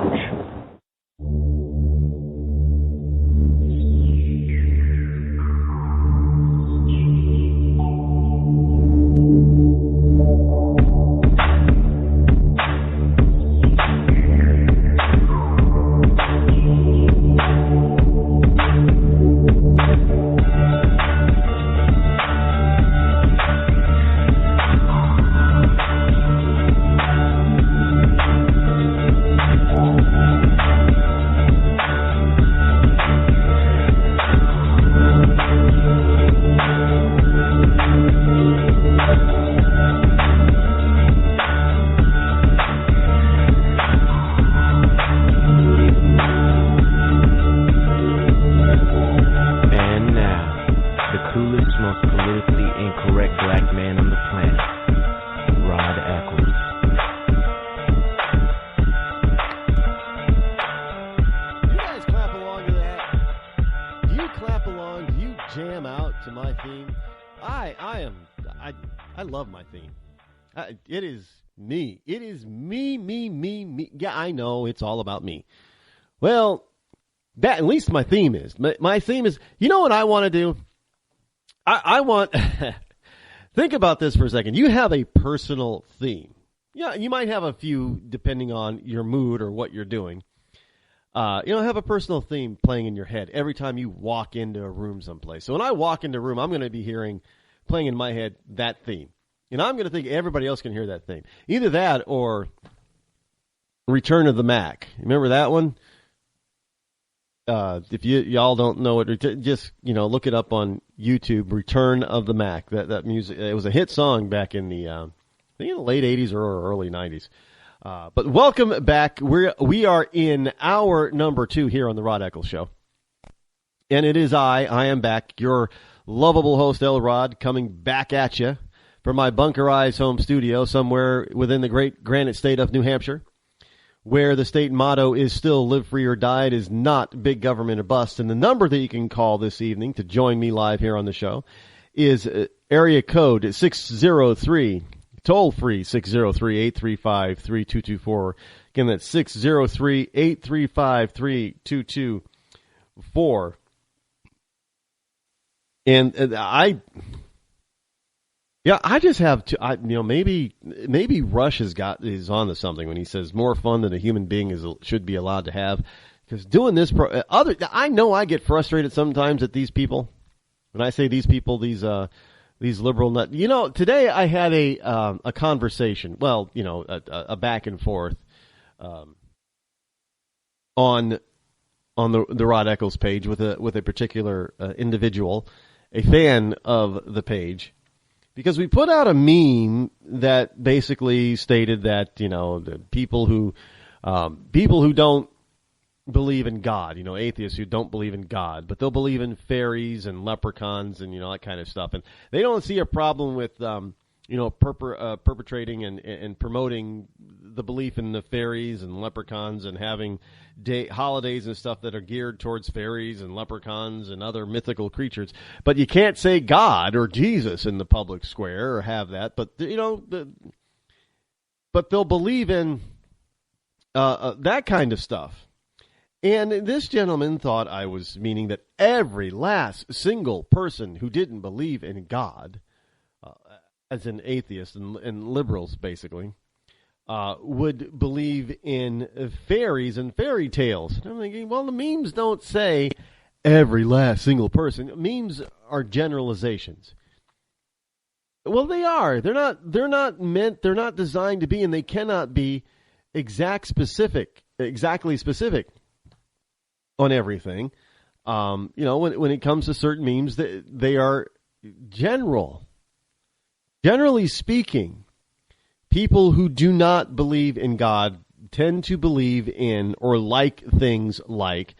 I love my theme. It is me. It is me. Yeah, I know it's all about me. Well, that at least my theme is. My theme is, you know what I want to do? I want, think about this for a second. You have a personal theme. Yeah, you might have a few depending on your mood or what you're doing. Have a personal theme playing in your head every time you walk into a room someplace. So when I walk into a room, I'm going to be playing in my head that theme. And I'm going to think everybody else can hear that theme. Either that or Return of the Mac. Remember that one? If y'all don't know it, just look it up on YouTube. Return of the Mac. That music. It was a hit song back in the I think in the late '80s or early '90s. But welcome back. We are in hour number 2 here on the Rod Eccles Show, and it is I am back, your lovable host El Rod, coming back at you from my bunkerized home studio somewhere within the great granite state of New Hampshire, where the state motto is still live free or die. It is not big government or bust. And the number that you can call this evening to join me live here on the show is area code 603, toll free 603-835-3224. Again, that's 603-835-3224. And I just have to, maybe Rush is on to something when he says more fun than a human being should be allowed to have. Because doing this, I know I get frustrated sometimes at these people. When I say these people, these liberal nut. Today I had a conversation. Well, a back and forth, on the Rod Eccles page with a particular individual, a fan of the page. Because we put out a meme that basically stated that, the people who don't believe in God, atheists who don't believe in God, but they'll believe in fairies and leprechauns and, that kind of stuff. And they don't see a problem with, perpetrating and promoting the belief in the fairies and leprechauns and having holidays and stuff that are geared towards fairies and leprechauns and other mythical creatures. But you can't say God or Jesus in the public square or have that. But, but they'll believe in that kind of stuff. And this gentleman thought I was meaning that every last single person who didn't believe in God, as an atheist and liberals basically, would believe in fairies and fairy tales. And I'm thinking, well, the memes don't say every last single person. Memes are generalizations. Well, they are. They're not designed to be, and they cannot be exactly specific on everything. When it comes to certain memes, they are general. Generally speaking, people who do not believe in God tend to believe in or like things like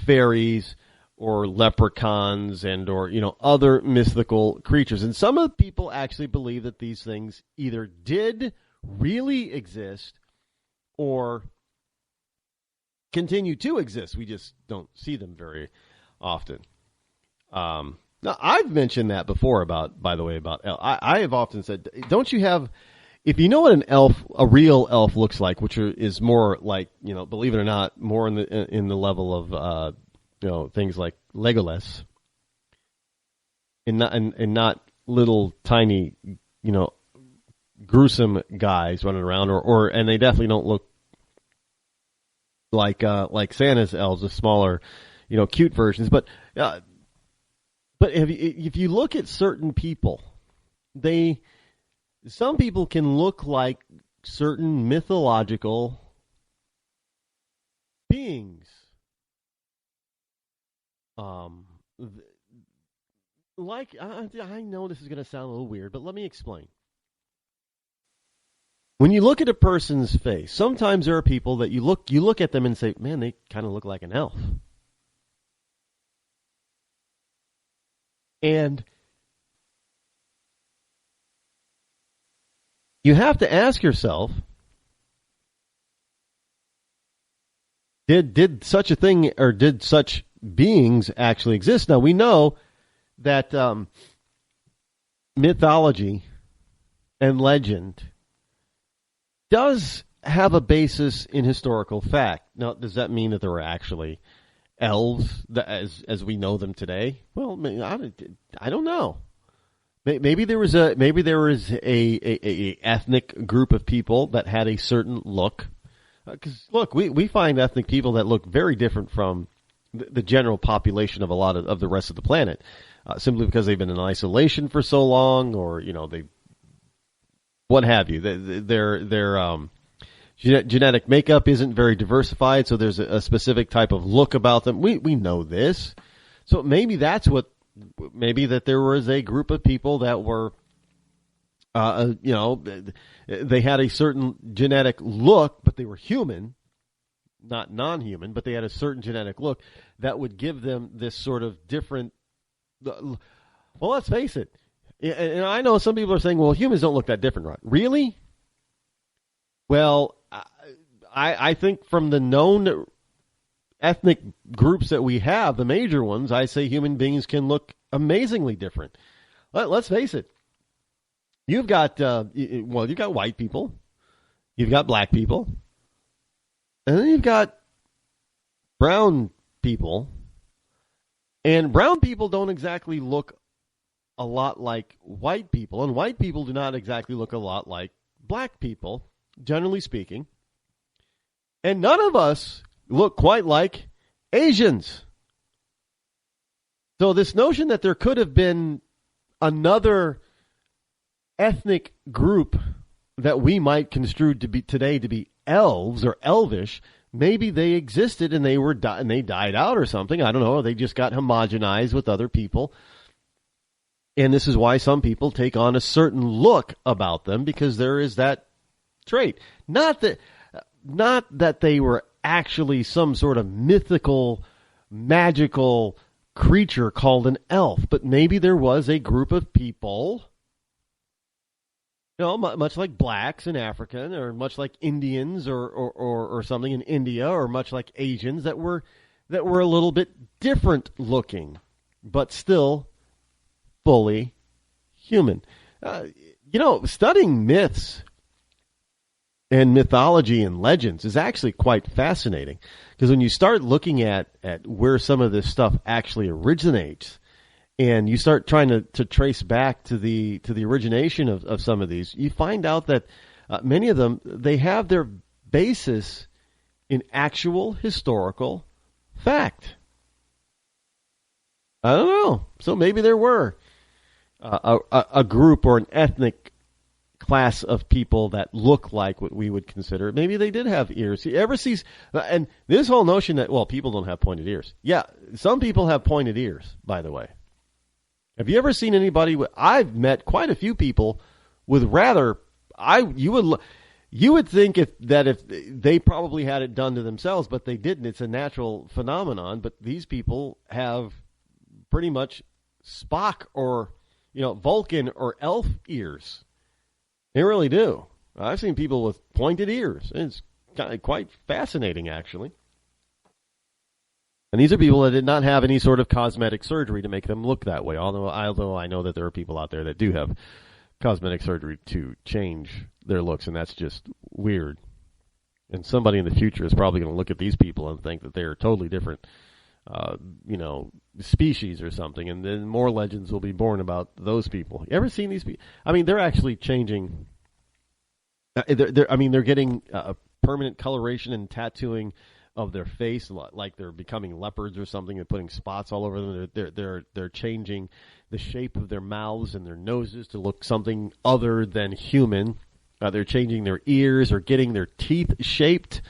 fairies or leprechauns and or other mythical creatures. And some of the people actually believe that these things either did really exist or continue to exist. We just don't see them very often. Now, I've mentioned that before by the way, about elf. I have often said, don't you have, if you know what a real elf looks like, which is more like, believe it or not, more in the level of, things like Legolas, and not little tiny, gruesome guys running around, and they definitely don't look like Santa's elves, the smaller, cute versions, but if you look at certain people, some people can look like certain mythological beings. I know this is going to sound a little weird, but let me explain. When you look at a person's face, sometimes there are people that you look at them and say, man, they kind of look like an elf. And you have to ask yourself, did such a thing, or did such beings actually exist? Now, we know that mythology and legend does have a basis in historical fact. Now, does that mean that there were actually elves as we know them today? Well, I don't know. Maybe there was a ethnic group of people that had a certain look. Because look, we find ethnic people that look very different from the general population of a lot of the rest of the planet, simply because they've been in isolation for so long, or they, what have you. Their genetic makeup isn't very diversified, so there's a specific type of look about them. We know this, so maybe that's what. Maybe that there was a group of people that were, they had a certain genetic look, but they were human, not non-human, but they had a certain genetic look that would give them this sort of different. Well, let's face it. And I know some people are saying, well, humans don't look that different, right? Really? Well, I think from the known ethnic groups that we have, the major ones, I say human beings can look amazingly different. Let's face it. You've got white people, you've got black people, and then you've got brown people. And brown people don't exactly look a lot like white people, and white people do not exactly look a lot like black people, generally speaking. And none of us look quite like Asians. So this notion that there could have been another ethnic group that we might construe to be today to be elves or elvish, maybe they existed and they died out or something. I don't know. Or they just got homogenized with other people. And this is why some people take on a certain look about them, because there is that trait. Not that they were actually some sort of mythical, magical creature called an elf, but maybe there was a group of people, much like blacks in Africa, or much like Indians or something in India, or much like Asians that were a little bit different looking, but still fully human. Studying myths and mythology and legends is actually quite fascinating, because when you start looking at where some of this stuff actually originates, and you start trying to trace back to the origination of some of these, you find out that many of them, they have their basis in actual historical fact. I don't know. So maybe there were a group or an ethnic class of people that look like what we would consider. Maybe they did have ears. You ever see, and this whole notion that, well, people don't have pointed ears. Yeah, some people have pointed ears, by the way. Have you ever seen anybody I've met quite a few people with rather, you would think if they probably had it done to themselves, but they didn't. It's a natural phenomenon, but these people have pretty much Spock or, Vulcan or elf ears. They really do. I've seen people with pointed ears. It's quite fascinating, actually. And these are people that did not have any sort of cosmetic surgery to make them look that way, although I know that there are people out there that do have cosmetic surgery to change their looks, and that's just weird. And somebody in the future is probably going to look at these people and think that they are totally different, species or something, and then more legends will be born about those people. You ever seen these people? I mean, they're actually changing. They're getting permanent coloration and tattooing of their face, like they're becoming leopards or something, and putting spots all over them. They're changing the shape of their mouths and their noses to look something other than human. They're changing their ears or getting their teeth shaped.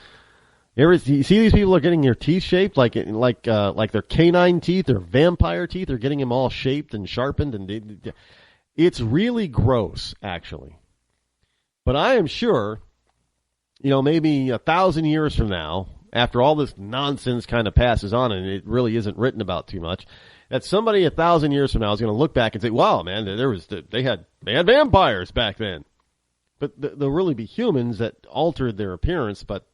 You see these people are getting their teeth shaped like their canine teeth or vampire teeth. They're getting them all shaped and sharpened, and it's really gross, actually. But I am sure, maybe 1,000 years from now, after all this nonsense kind of passes on and it really isn't written about too much, that somebody 1,000 years from now is going to look back and say, "Wow, man, they had vampires back then." But there'll really be humans that altered their appearance. But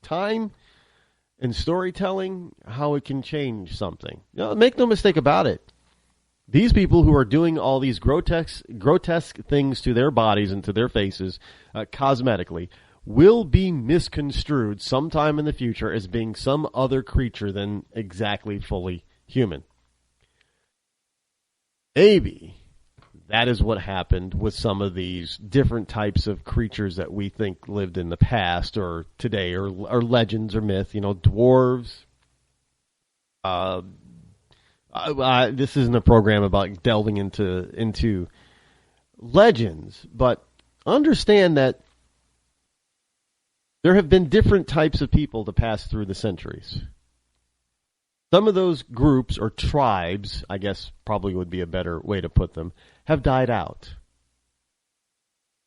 time and storytelling, how it can change something. Make no mistake about it. These people who are doing all these grotesque things to their bodies and to their faces cosmetically will be misconstrued sometime in the future as being some other creature than exactly fully human. Maybe that is what happened with some of these different types of creatures that we think lived in the past or today or legends or myth, dwarves. This isn't a program about delving into legends, but understand that there have been different types of people to pass through the centuries. Some of those groups or tribes, I guess probably would be a better way to put them, have died out.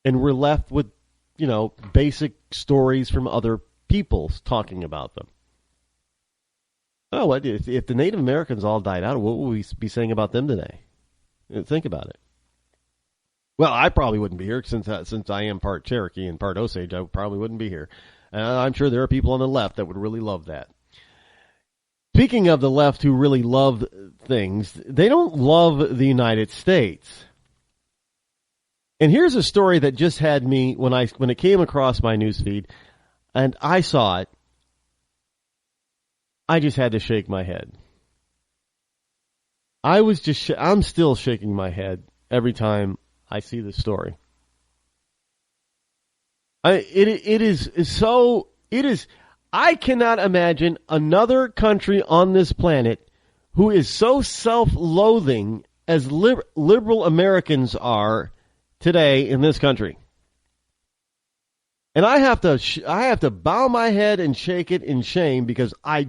And we're left with, basic stories from other peoples talking about them. Oh, if the Native Americans all died out, what would we be saying about them today? Think about it. Well, I probably wouldn't be here since I am part Cherokee and part Osage. I probably wouldn't be here. I'm sure there are people on the left that would really love that. Speaking of the left who really love things, they don't love the United States. And here's a story that just had me when it came across my newsfeed, and I saw it. I just had to shake my head. I'm still shaking my head every time I see this story. I cannot imagine another country on this planet who is so self-loathing as liberal Americans are today in this country. And I have to bow my head and shake it in shame because I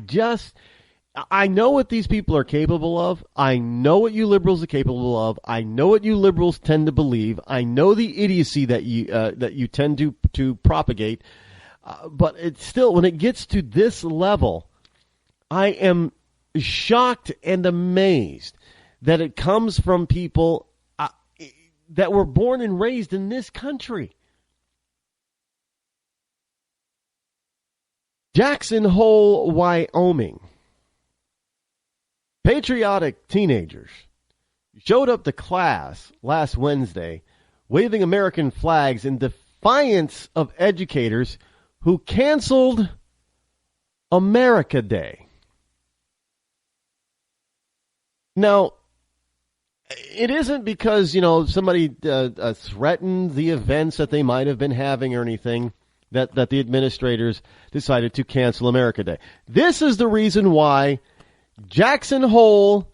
know what these people are capable of. I know what you liberals are capable of. I know what you liberals tend to believe. I know the idiocy that you tend to propagate. But it's still, when it gets to this level, I am shocked and amazed that it comes from people that were born and raised in this country. Jackson Hole, Wyoming. Patriotic teenagers showed up to class last Wednesday waving American flags in defiance of educators who canceled America Day. Now, it isn't because, somebody threatened the events that they might have been having or anything that the administrators decided to cancel America Day. This is the reason why Jackson Hole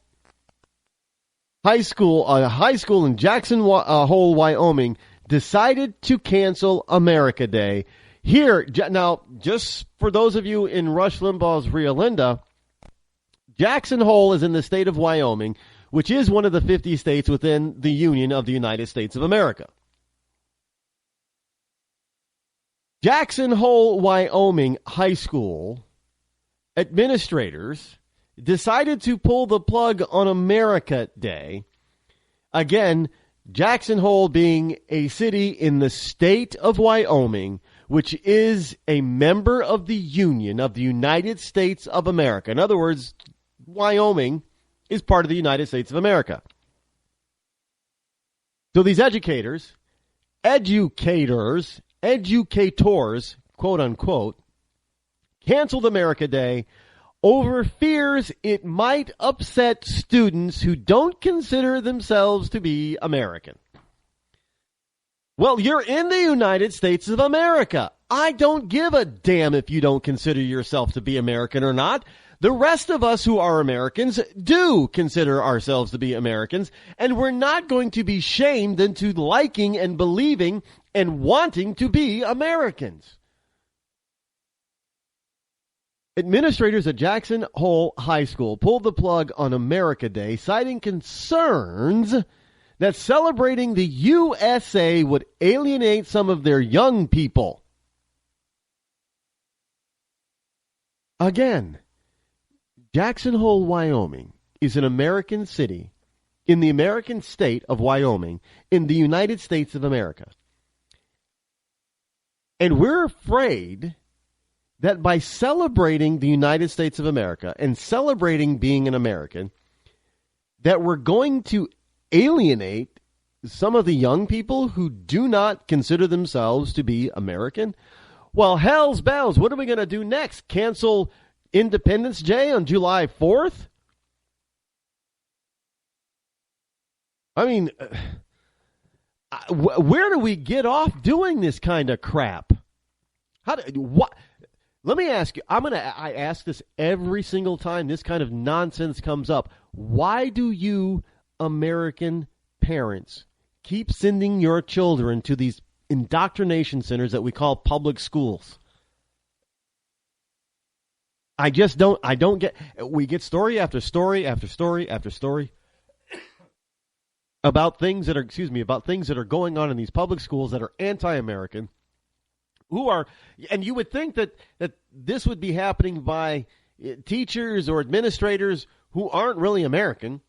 High School, a high school in Jackson Hole, Wyoming, decided to cancel America Day. Here, now, just for those of you in Rush Limbaugh's Rio Linda, Jackson Hole is in the state of Wyoming, which is one of the 50 states within the Union of the United States of America. Jackson Hole, Wyoming High School administrators decided to pull the plug on America Day. Again, Jackson Hole being a city in the state of Wyoming, which is a member of the Union of the United States of America. In other words, Wyoming is part of the United States of America. So these educators, quote unquote, canceled America Day over fears it might upset students who don't consider themselves to be American. Well, you're in the United States of America. I don't give a damn if you don't consider yourself to be American or not. The rest of us who are Americans do consider ourselves to be Americans, and we're not going to be shamed into liking and believing and wanting to be Americans. Administrators at Jackson Hole High School pulled the plug on America Day, citing concerns that celebrating the USA would alienate some of their young people. Again, Jackson Hole, Wyoming is an American city in the American state of Wyoming in the United States of America. And we're afraid that by celebrating the United States of America and celebrating being an American, that we're going to alienate some of the young people who do not consider themselves to be American? Well, hell's bells, what are we going to do next? Cancel Independence Day on July 4th? I mean, where do we get off doing this kind of crap? What? Let me ask you, I ask this every single time this kind of nonsense comes up. Why do you American parents keep sending your children to these indoctrination centers that we call public schools? I don't get, we get story after story after story after story about things that are going on in these public schools that are anti-American, and you would think that this would be happening by teachers or administrators who aren't really American,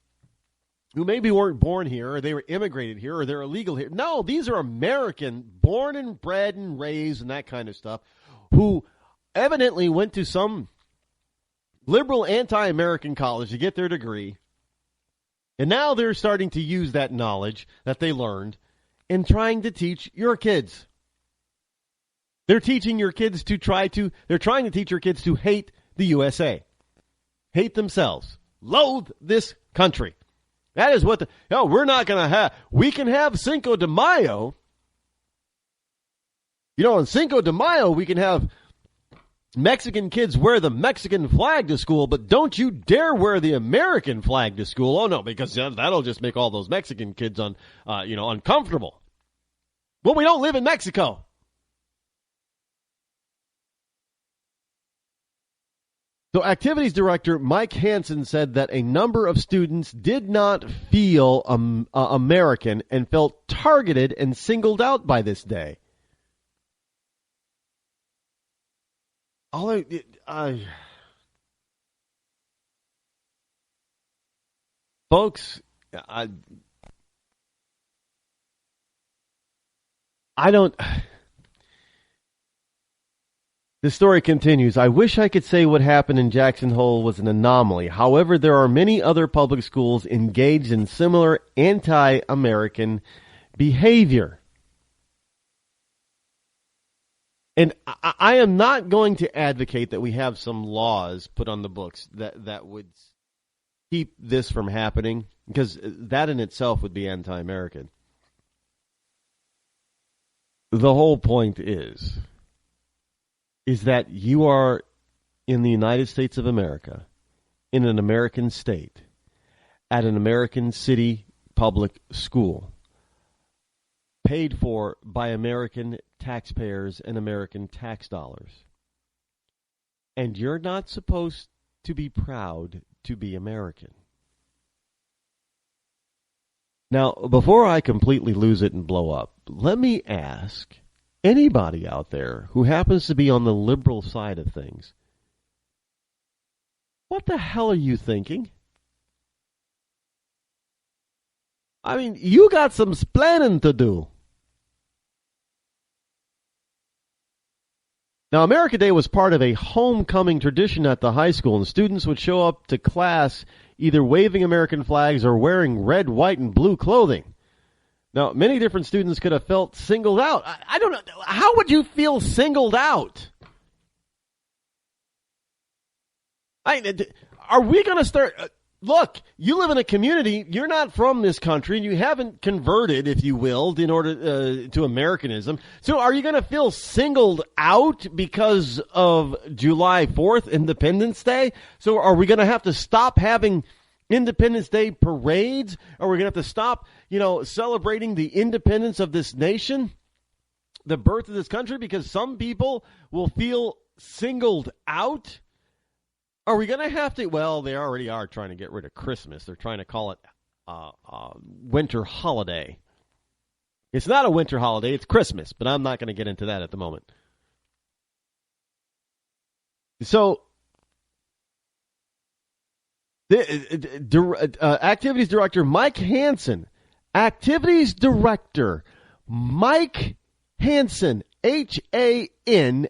who maybe weren't born here, or they were immigrated here, or they're illegal here. No, these are American, born and bred and raised and that kind of stuff, who evidently went to some liberal anti-American college to get their degree, and now they're starting to use that knowledge that they learned in trying to teach your kids. They're teaching your kids they're trying to teach your kids to hate the USA, hate themselves, loathe this country. That is what we're not going to have. We can have Cinco de Mayo. On Cinco de Mayo, we can have Mexican kids wear the Mexican flag to school, but don't you dare wear the American flag to school. Oh, no, because that'll just make all those Mexican kids uncomfortable. Well, we don't live in Mexico. So Activities Director Mike Hansen said that a number of students did not feel American and felt targeted and singled out by this day. Folks, I don't... The story continues. I wish I could say what happened in Jackson Hole was an anomaly. However, there are many other public schools engaged in similar anti-American behavior. And I am not going to advocate that we have some laws put on the books that would keep this from happening, because that in itself would be anti-American. The whole point is that you are in the United States of America, in an American state, at an American city public school, paid for by American taxpayers and American tax dollars. And you're not supposed to be proud to be American. Now, before I completely lose it and blow up, let me ask anybody out there who happens to be on the liberal side of things, what the hell are you thinking? I mean, you got some splaining to do. Now, America Day was part of a homecoming tradition at the high school, and students would show up to class either waving American flags or wearing red, white, and blue clothing. Now, many different students could have felt singled out. I don't know. How would you feel singled out? Are we going to start... Look, you live in a community. You're not from this country. You haven't converted, if you will, in order to Americanism. So are you going to feel singled out because of July 4th, Independence Day? So are we going to have to stop having Independence Day parades? Are we going to have to stop, celebrating the independence of this nation, the birth of this country, because some people will feel singled out? Are we going to have to? Well, they already are trying to get rid of Christmas. They're trying to call it winter holiday. It's not a winter holiday. It's Christmas, but I'm not going to get into that at the moment. So, Activities Director Mike Hansen, Activities Director Mike Hansen, Hansen,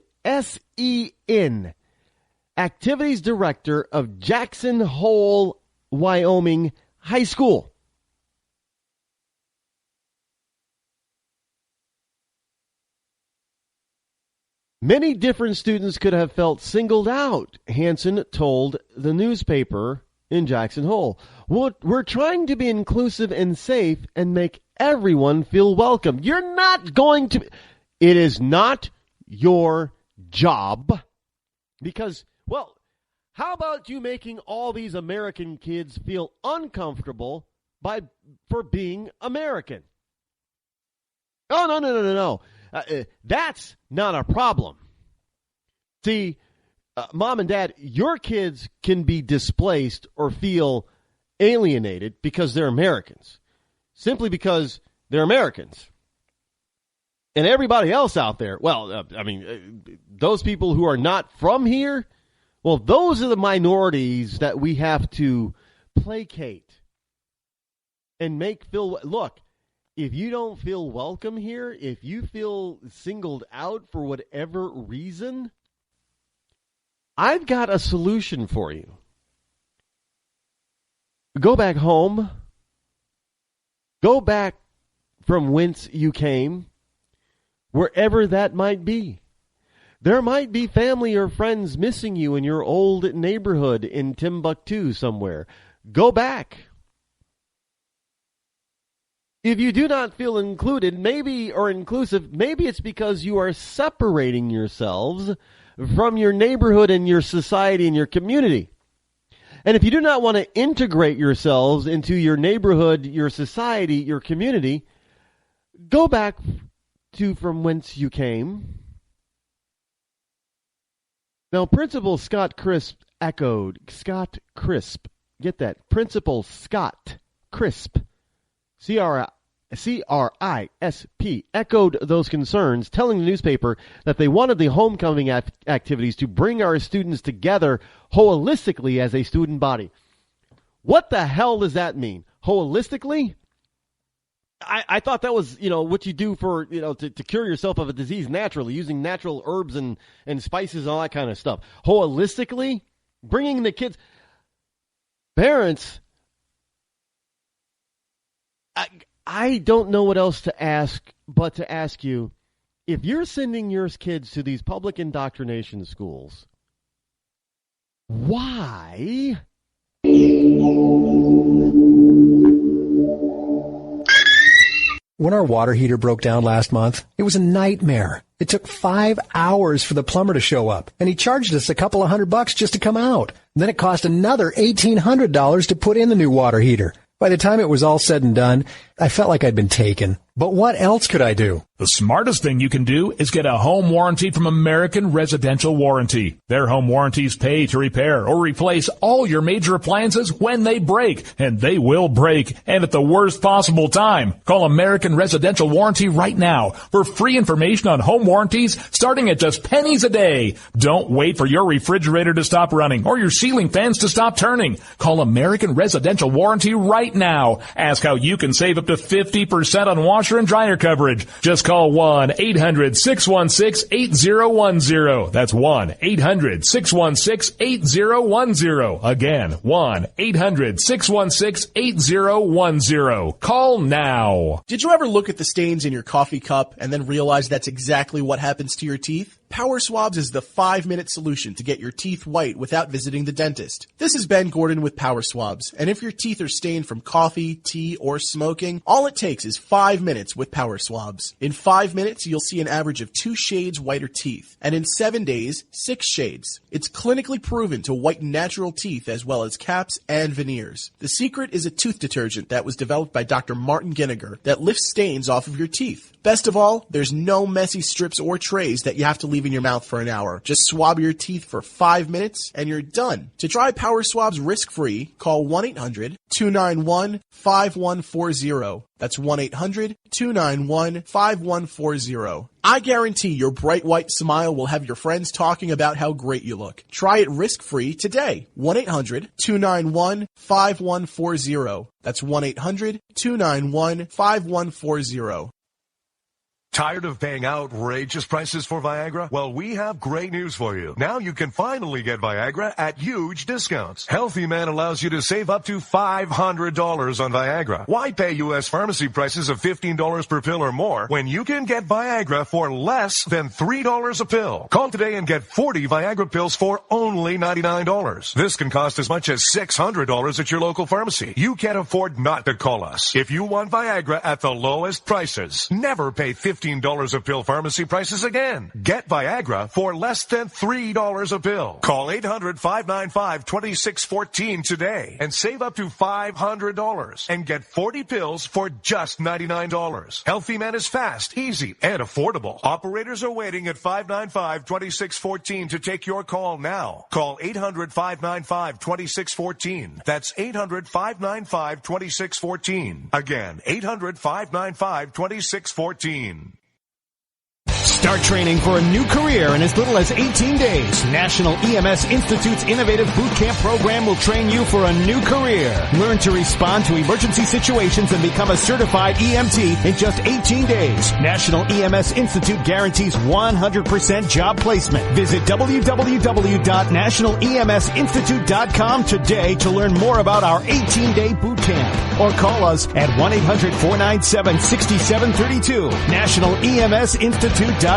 Activities Director of Jackson Hole, Wyoming high school. Many different students could have felt singled out, Hansen told the newspaper in Jackson Hole. We're trying to be inclusive and safe and make everyone feel welcome. You're not going to. It is not your job because, well, how about you making all these American kids feel uncomfortable for being American? Oh, no. That's not a problem. See, Mom and Dad, your kids can be displaced or feel alienated because they're Americans. Simply because they're Americans. And everybody else out there, well, those people who are not from here, well, those are the minorities that we have to placate and make feel. Look, if you don't feel welcome here, if you feel singled out for whatever reason, I've got a solution for you. Go back home. Go back from whence you came, wherever that might be. There might be family or friends missing you in your old neighborhood in Timbuktu somewhere. Go back. If you do not feel included, or inclusive, maybe it's because you are separating yourselves from your neighborhood and your society and your community. And if you do not want to integrate yourselves into your neighborhood, your society, your community, go back to from whence you came. Now, Principal Scott Crisp get that, Principal Scott Crisp, C-R-I-S-P, echoed those concerns, telling the newspaper that they wanted the homecoming activities to bring our students together holistically as a student body. What the hell does that mean? Holistically? I thought that was, what you do for, to cure yourself of a disease naturally, using natural herbs and spices and all that kind of stuff. Holistically? Bringing the kids. Parents, I don't know what else to ask but to ask you, if you're sending your kids to these public indoctrination schools, why? When our water heater broke down last month, it was a nightmare. It took 5 hours for the plumber to show up, and he charged us a couple of $100 just to come out. Then it cost another $1,800 to put in the new water heater. By the time it was all said and done, I felt like I'd been taken. But what else could I do? The smartest thing you can do is get a home warranty from American Residential Warranty. Their home warranties pay to repair or replace all your major appliances when they break, and they will break, and at the worst possible time. Call American Residential Warranty right now for free information on home warranties starting at just pennies a day. Don't wait for your refrigerator to stop running or your ceiling fans to stop turning. Call American Residential Warranty right now. Ask how you can save up to 50% on washer and dryer coverage. Just call 1-800-616-8010. That's 1-800-616-8010. Again, 1-800-616-8010. Call now. Did you ever look at the stains in your coffee cup and then realize that's exactly what happens to your teeth? Power Swabs is the 5-minute solution to get your teeth white without visiting the dentist. This is Ben Gordon with Power Swabs, and if your teeth are stained from coffee, tea, or smoking, all it takes is 5 minutes with Power Swabs. In 5 minutes, you'll see an average of 2 shades whiter teeth, and in 7 days, 6 shades. It's clinically proven to whiten natural teeth as well as caps and veneers. The secret is a tooth detergent that was developed by Dr. Martin Ginniger that lifts stains off of your teeth. Best of all, there's no messy strips or trays that you have to leave in your mouth for an hour. Just swab your teeth for 5 minutes and you're done. To try Power Swabs risk-free, call 1-800-291-5140. That's 1-800-291-5140. I guarantee your bright white smile will have your friends talking about how great you look. Try it risk-free today. 1-800-291-5140. That's 1-800-291-5140. Tired of paying outrageous prices for Viagra? Well, we have great news for you. Now you can finally get Viagra at huge discounts. Healthy Man allows you to save up to $500 on Viagra. Why pay U.S. pharmacy prices of $15 per pill or more when you can get Viagra for less than $3 a pill? Call today and get 40 Viagra pills for only $99. This can cost as much as $600 at your local pharmacy. You can't afford not to call us. If you want Viagra at the lowest prices, never pay $15 a pill pharmacy prices again. Get Viagra for less than $3 a pill. Call 800-595-2614 today and save up to $500 and get 40 pills for just $99. Healthy Man is fast, easy, and affordable. Operators are waiting at 595-2614 to take your call now. Call 800-595-2614. That's 800-595-2614. Again, 800-595-2614. Start training for a new career in as little as 18 days. National EMS Institute's innovative boot camp program will train you for a new career. Learn to respond to emergency situations and become a certified EMT in just 18 days. National EMS Institute guarantees 100% job placement. Visit www.nationaleMSinstitute.com today to learn more about our 18-day boot camp. Or call us at 1-800-497-6732. NationalEMSInstitute.com.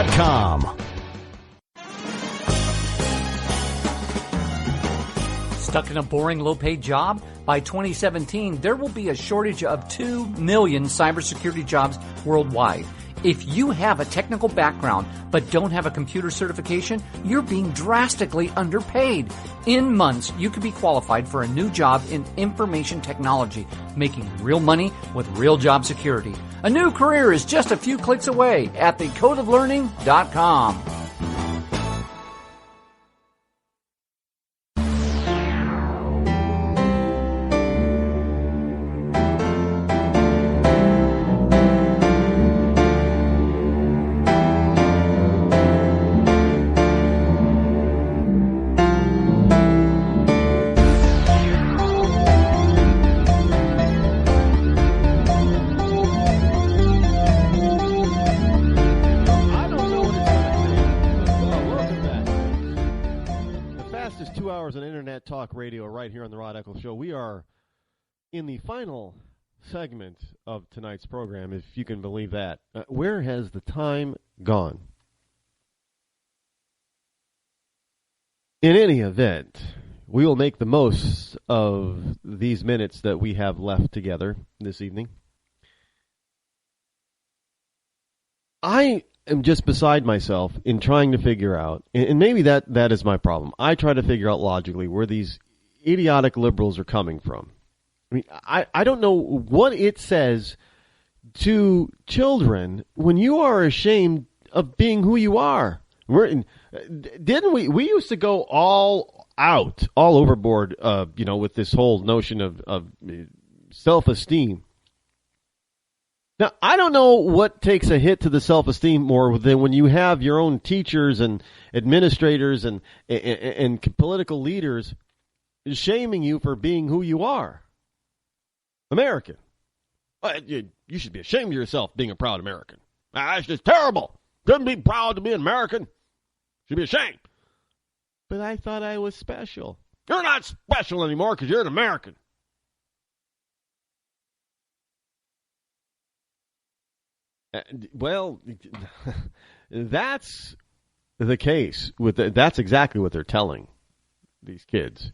Stuck in a boring, low-paid job? By 2017, there will be a shortage of 2 million cybersecurity jobs worldwide. If you have a technical background but don't have a computer certification, you're being drastically underpaid. In months, you could be qualified for a new job in information technology, making real money with real job security. A new career is just a few clicks away at thecodeoflearning.com. Talk radio right here on the Rod Eccles Show. We are in the final segment of tonight's program, if you can believe that. Where has the time gone? In any event, we will make the most of these minutes that we have left together this evening. I am just beside myself in trying to figure out, and maybe that is my problem. I try to figure out logically where these idiotic liberals are coming from. I mean, I don't know what it says to children when you are ashamed of being who you are. Didn't we used to go all overboard, with this whole notion of self-esteem. Now, I don't know what takes a hit to the self-esteem more than when you have your own teachers and administrators and political leaders shaming you for being who you are. American. You should be ashamed of yourself being a proud American. That's just terrible. Couldn't be proud to be an American. Should be ashamed. But I thought I was special. You're not special anymore because you're an American. Well, that's the case. That's exactly what they're telling these kids.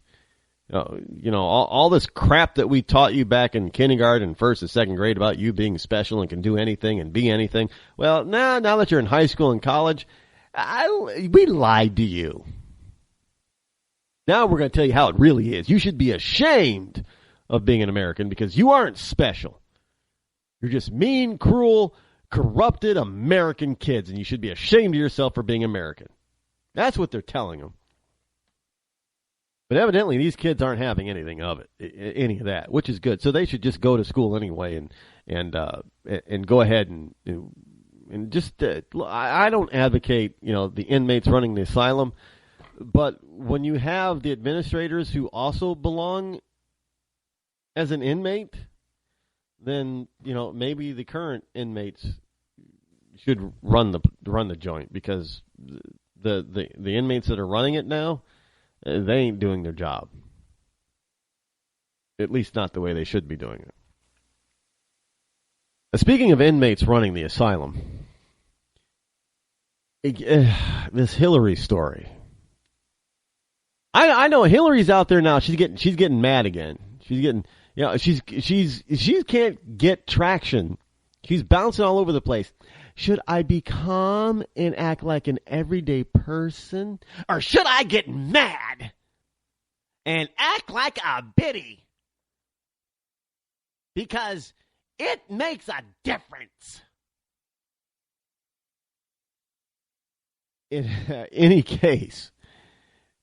All this crap that we taught you back in kindergarten, first and second grade about you being special and can do anything and be anything. Well, now that you're in high school and college, we lied to you. Now we're going to tell you how it really is. You should be ashamed of being an American because you aren't special. You're just mean, cruel, corrupted American kids, and you should be ashamed of yourself for being American. That's what they're telling them. But evidently, these kids aren't having anything of it, any of that, which is good. So they should just go to school anyway and go ahead and just. I don't advocate, the inmates running the asylum, but when you have the administrators who also belong as an inmate, then maybe the current inmates run the joint, because the inmates that are running it now, they ain't doing their job. At least not the way they should be doing it. Speaking of inmates running the asylum, this Hillary story. I know Hillary's out there now. She's getting mad again. She's getting, she can't get traction. She's bouncing all over the place. Should I be calm and act like an everyday person, or should I get mad and act like a biddy? Because it makes a difference. In any case,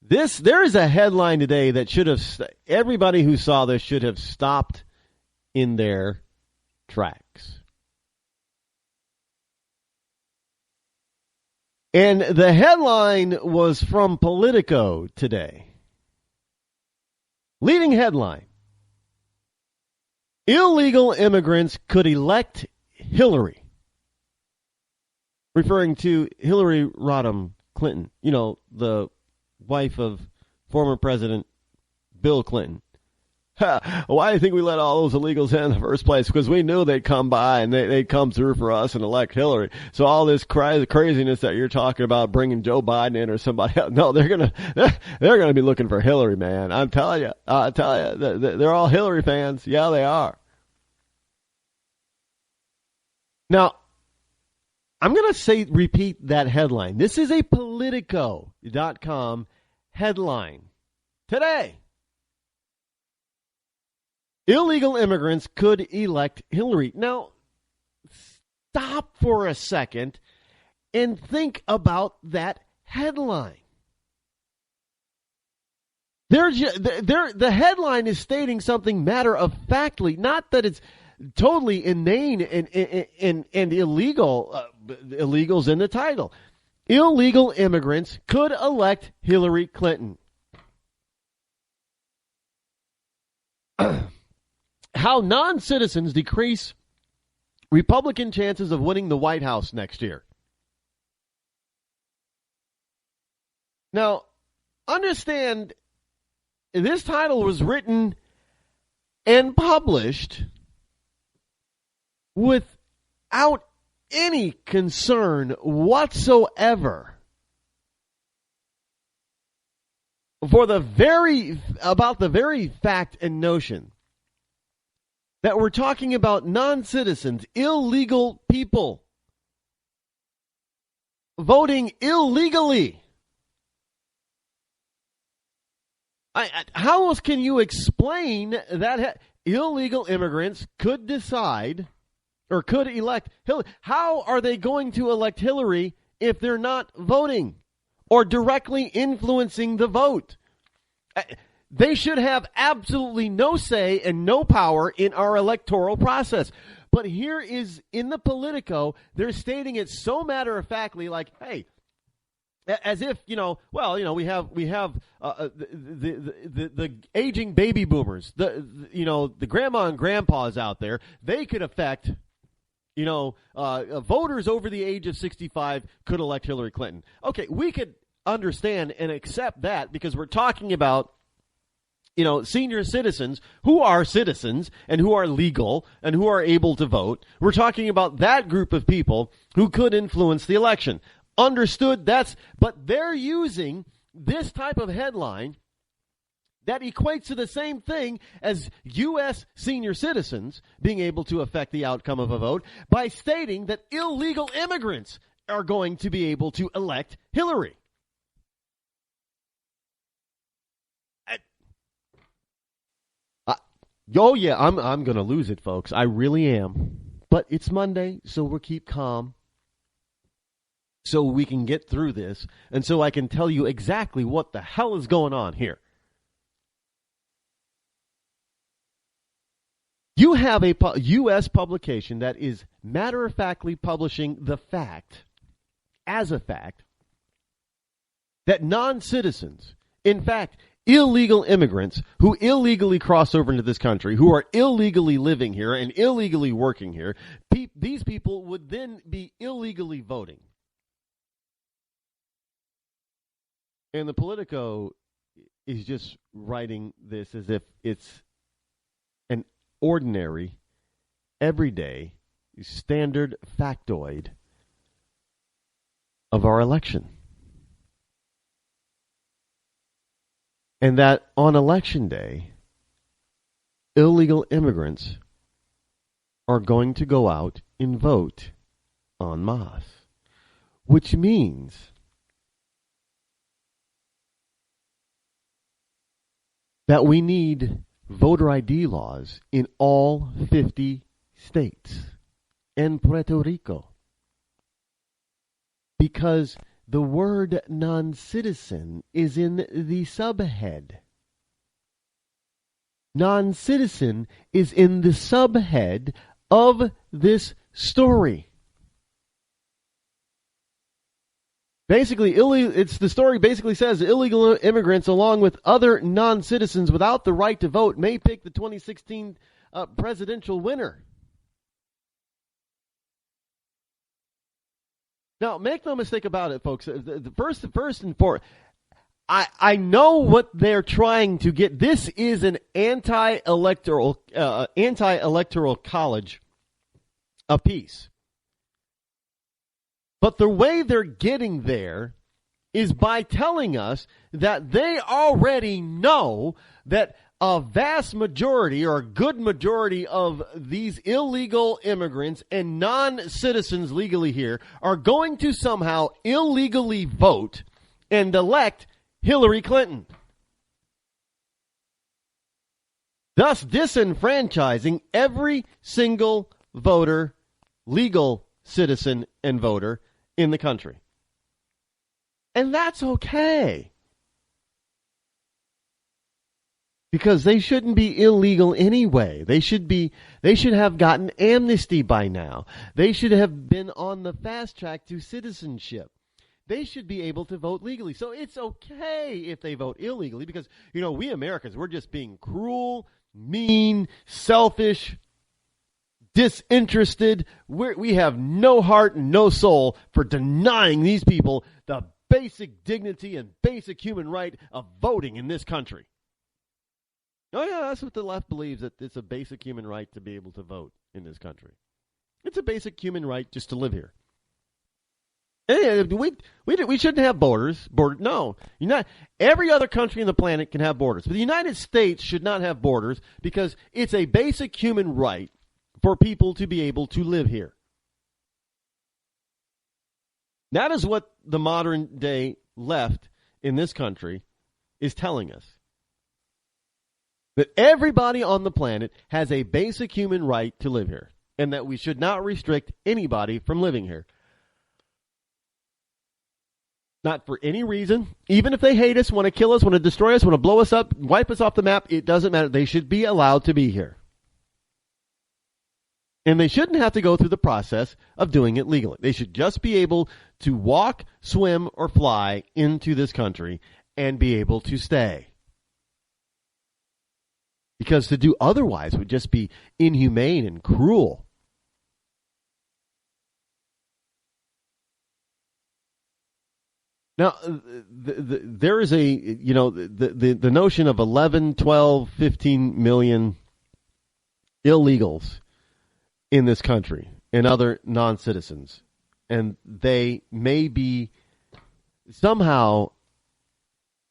there is a headline today that should have, everybody who saw this should have stopped in their tracks. And the headline was from Politico today. Leading headline: illegal immigrants could elect Hillary. Referring to Hillary Rodham Clinton, the wife of former President Bill Clinton. Why do you think we let all those illegals in the first place? Because we knew they'd come by and they'd come through for us and elect Hillary. So all this craziness that you're talking about, bringing Joe Biden in or somebody else, no, they're gonna be looking for Hillary, man. I'm telling you, they're all Hillary fans. Yeah, they are. Now, I'm going to repeat that headline. This is a Politico.com headline today. Illegal immigrants could elect Hillary. Now, stop for a second and think about that headline. The headline is stating something matter-of-factly, not that it's totally inane and illegal. Illegals in the title. Illegal immigrants could elect Hillary Clinton. How non-citizens decrease Republican chances of winning the White House next year. Now, understand, this title was written and published without any concern whatsoever about the very fact and notion that we're talking about non-citizens, illegal people voting illegally. How else can you explain that illegal immigrants could decide or could elect Hillary? How are they going to elect Hillary if they're not voting or directly influencing the vote? They should have absolutely no say and no power in our electoral process. But here is, in the Politico, they're stating it so matter-of-factly, like, hey, as if, we have the aging baby boomers, the grandma and grandpas out there, they could affect, voters over the age of 65 could elect Hillary Clinton. Okay, we could understand and accept that because we're talking about, senior citizens who are citizens and who are legal and who are able to vote. We're talking about that group of people who could influence the election. Understood? But they're using this type of headline that equates to the same thing as U.S. senior citizens being able to affect the outcome of a vote by stating that illegal immigrants are going to be able to elect Hillary. Oh, yeah, I'm going to lose it, folks. I really am. But it's Monday, so we'll keep calm. So we can get through this, and so I can tell you exactly what the hell is going on here. You have a U.S. publication that is matter-of-factly publishing the fact, as a fact, that non-citizens, in fact, illegal immigrants who illegally cross over into this country, who are illegally living here and illegally working here, these people would then be illegally voting. And the Politico is just writing this as if it's an ordinary, everyday, standard factoid of our election. And that on election day, illegal immigrants are going to go out and vote en masse, which means that we need voter ID laws in all 50 states and Puerto Rico. Because the word non-citizen is in the subhead. Non-citizen is in the subhead of this story. Basically, the story basically says illegal immigrants, along with other non-citizens without the right to vote, may pick the 2016 presidential winner. Now, make no mistake about it, folks. First and foremost, I know what they're trying to get. This is an anti-electoral college apiece. But the way they're getting there is by telling us that they already know that a vast majority or a good majority of these illegal immigrants and non-citizens legally here are going to somehow illegally vote and elect Hillary Clinton, thus disenfranchising every single voter, legal citizen and voter in the country. And that's okay. Because they shouldn't be illegal anyway. They should have gotten amnesty by now. They should have been on the fast track to citizenship. They should be able to vote legally. So it's okay if they vote illegally because, we Americans, we're just being cruel, mean, selfish, disinterested. We have no heart and no soul for denying these people the basic dignity and basic human right of voting in this country. Oh, yeah, that's what the left believes, that it's a basic human right to be able to vote in this country. It's a basic human right just to live here. And we shouldn't have borders. No. Every other country on the planet can have borders. But the United States should not have borders because it's a basic human right for people to be able to live here. That is what the modern day left in this country is telling us. That everybody on the planet has a basic human right to live here, and that we should not restrict anybody from living here. Not for any reason. Even if they hate us, want to kill us, want to destroy us, want to blow us up, wipe us off the map, it doesn't matter. They should be allowed to be here. And they shouldn't have to go through the process of doing it legally. They should just be able to walk, swim, or fly into this country and be able to stay. Because to do otherwise would just be inhumane and cruel. Now, there is the notion of 11, 12, 15 million illegals in this country and other non-citizens. And they may be somehow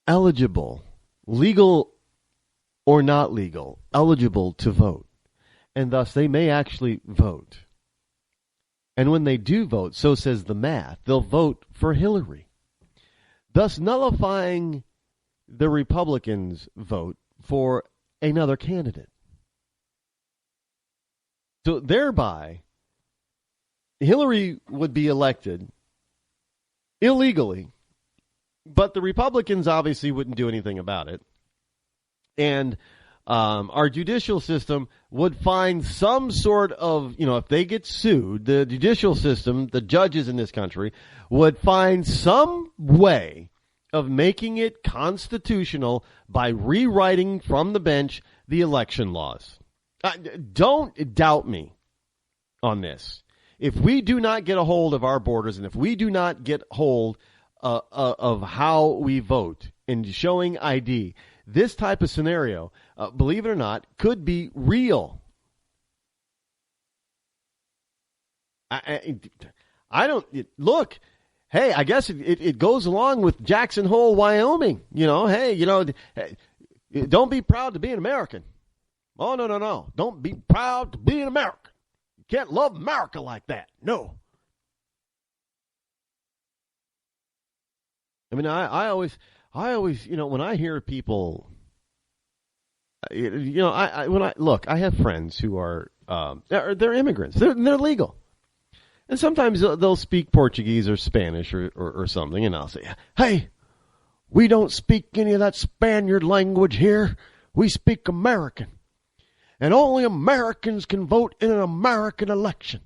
eligible, legal or not legal, eligible to vote. And thus they may actually vote. And when they do vote, so says the math, they'll vote for Hillary, thus nullifying the Republicans' vote for another candidate. So thereby, Hillary would be elected illegally, but the Republicans obviously wouldn't do anything about it. And our judicial system would find some sort of, if they get sued, the judicial system, the judges in this country, would find some way of making it constitutional by rewriting from the bench the election laws. Don't doubt me on this. If we do not get a hold of our borders, and if we do not get hold of how we vote and showing ID, this type of scenario, believe it or not, could be real. I don't look. Hey, I guess it goes along with Jackson Hole, Wyoming. Don't be proud to be an American. Oh, no. Don't be proud to be an American. You can't love America like that. No. I mean, I always, when I hear people, I have friends who are, they're immigrants. They're legal. And sometimes they'll speak Portuguese or Spanish or something, and I'll say, hey, we don't speak any of that Spaniard language here. We speak American. And only Americans can vote in an American election.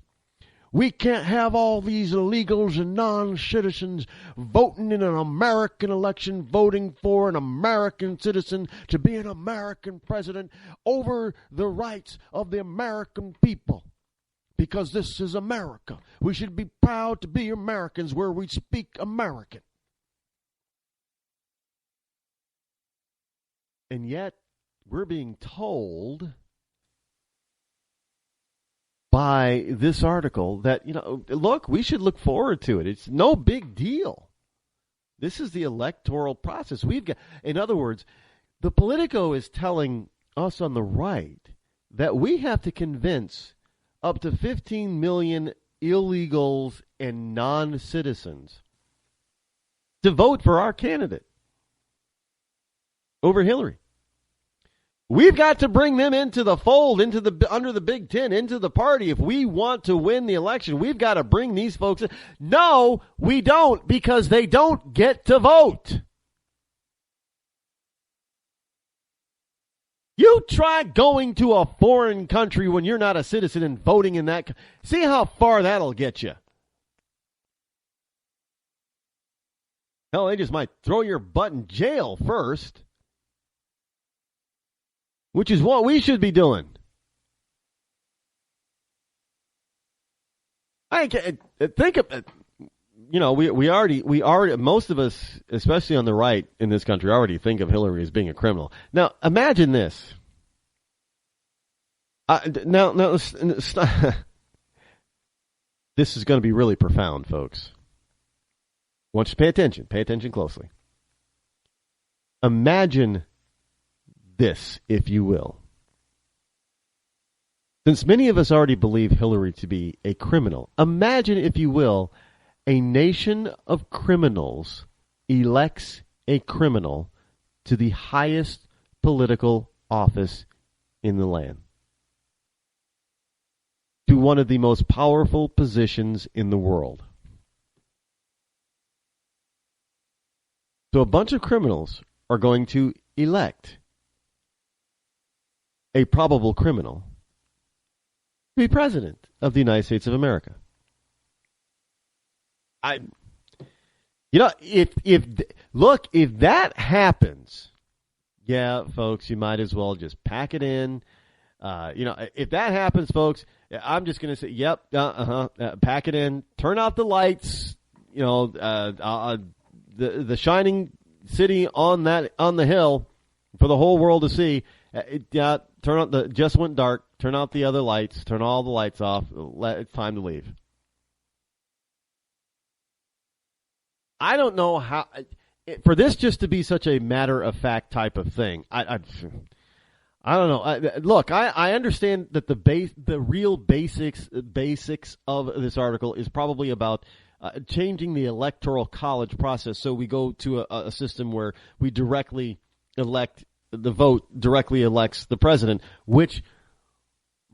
We can't have all these illegals and non-citizens voting in an American election, voting for an American citizen to be an American president over the rights of the American people. Because this is America. We should be proud to be Americans where we speak American. And yet, we're being told by this article that, look, we should look forward to it. It's no big deal. This is the electoral process. In other words, the Politico is telling us on the right that we have to convince up to 15 million illegals and non-citizens to vote for our candidate over Hillary. We've got to bring them into the fold, under the Big Ten, into the party. If we want to win the election, we've got to bring these folks in. No, we don't, because they don't get to vote. You try going to a foreign country when you're not a citizen and voting in that. See how far that'll get you. Hell, they just might throw your butt in jail first, which is what we should be doing. I think of, we already, most of us, especially on the right in this country, already think of Hillary as being a criminal. Now, imagine this. This is going to be really profound, folks. I want you to pay attention. Pay attention closely. Imagine this, if you will. Since many of us already believe Hillary to be a criminal, imagine, if you will, a nation of criminals elects a criminal to the highest political office in the land, to one of the most powerful positions in the world. So a bunch of criminals are going to elect a probable criminal to be president of the United States of America. If that happens, yeah, folks, you might as well just pack it in. If that happens, folks, I'm just going to say, yep, pack it in, turn out the lights, the shining city on the hill for the whole world to see. Turn out just went dark. Turn out the other lights. Turn all the lights off. It's time to leave. I don't know how for this just to be such a matter of fact type of thing. I don't know. Look, I understand that the real basics of this article is probably about changing the electoral college process, so we go to a system where we directly elect. The vote directly elects the president, which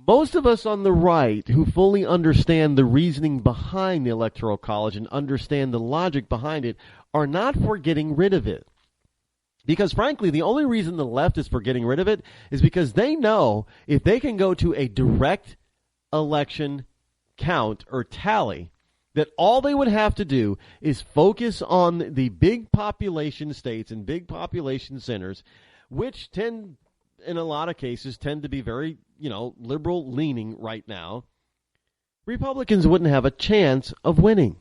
most of us on the right who fully understand the reasoning behind the Electoral College and understand the logic behind it are not for getting rid of it. Because, frankly, the only reason the left is for getting rid of it is because they know if they can go to a direct election count or tally that all they would have to do is focus on the big population states and big population centers, which tend, in a lot of cases, tend to be very, liberal leaning right now. Republicans wouldn't have a chance of winning.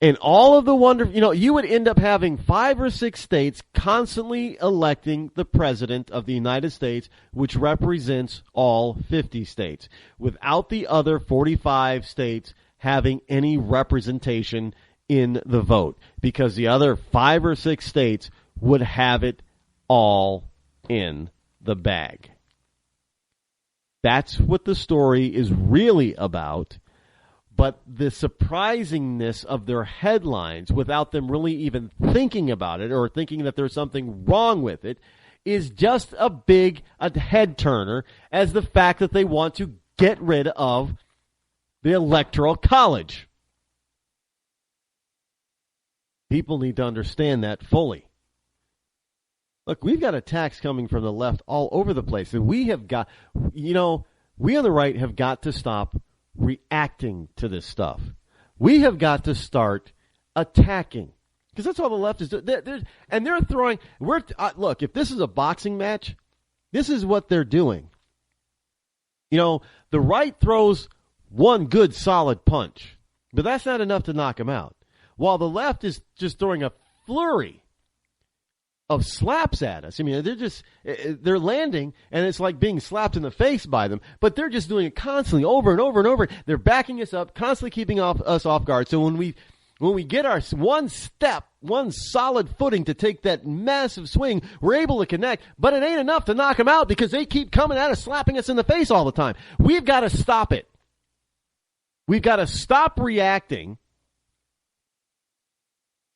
And all of the you would end up having 5 or 6 states constantly electing the president of the United States, which represents all 50 states, without the other 45 states having any representation in the vote, because the other 5 or 6 states would have it all in the bag. That's what the story is really about. But the surprisingness of their headlines, without them really even thinking about it or thinking that there's something wrong with it, is just a head turner, as the fact that they want to get rid of the Electoral College. People need to understand that fully. Look, we've got attacks coming from the left all over the place. And we have got, we on the right have got to stop reacting to this stuff. We have got to start attacking, because that's all the left is doing. They're throwing. Look, if this is a boxing match, this is what they're doing. The right throws one good solid punch, but that's not enough to knock him out, while the left is just throwing a flurry of slaps at us. I mean, they're landing, and it's like being slapped in the face by them, but they're just doing it constantly, over and over and over. They're backing us up, constantly keeping us off guard. So when we get our one solid footing to take that massive swing, we're able to connect, but it ain't enough to knock them out, because they keep coming at us, slapping us in the face all the time. We've got to stop it. We've got to stop reacting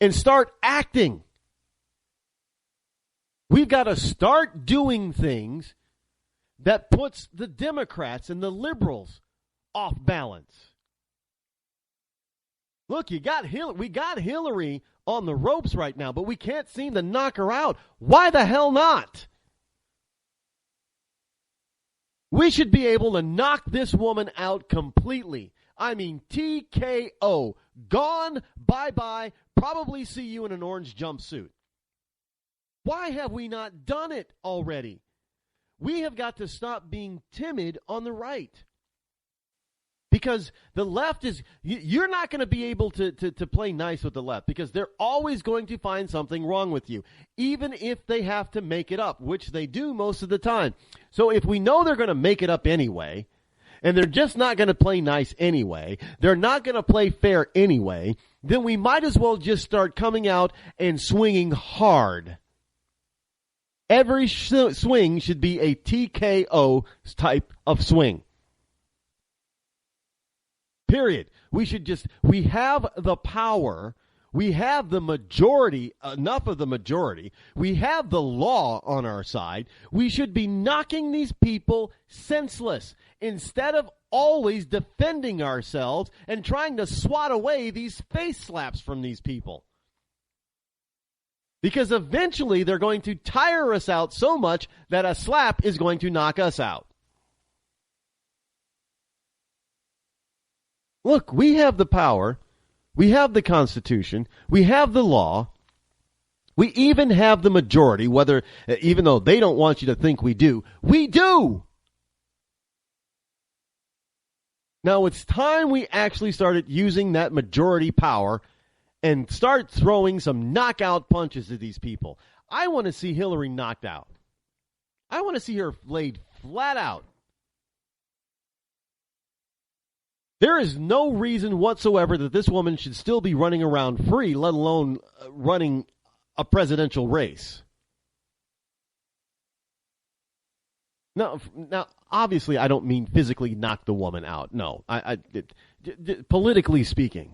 and start acting. We've got to start doing things that puts the Democrats and the liberals off balance. Look, we got Hillary on the ropes right now, but we can't seem to knock her out. Why the hell not? We should be able to knock this woman out completely. I mean, TKO. Gone, bye-bye, probably see you in an orange jumpsuit. Why have we not done it already? We have got to stop being timid on the right. Because the left is, you're not going to be able to play nice with the left, because they're always going to find something wrong with you, even if they have to make it up, which they do most of the time. So if we know they're going to make it up anyway, and they're just not going to play nice anyway, they're not going to play fair anyway, then we might as well just start coming out and swinging hard. Every swing should be a TKO type of swing. Period. We have the power. We have the majority, enough of the majority. We have the law on our side. We should be knocking these people senseless instead of always defending ourselves and trying to swat away these face slaps from these people. Because eventually they're going to tire us out so much that a slap is going to knock us out. Look, we have the power. We have the Constitution. We have the law. We even have the majority, even though they don't want you to think we do. We do! Now it's time we actually started using that majority power and start throwing some knockout punches at these people. I want to see Hillary knocked out. I want to see her laid flat out. There is no reason whatsoever that this woman should still be running around free, let alone running a presidential race. Now, obviously, I don't mean physically knock the woman out. No, politically speaking.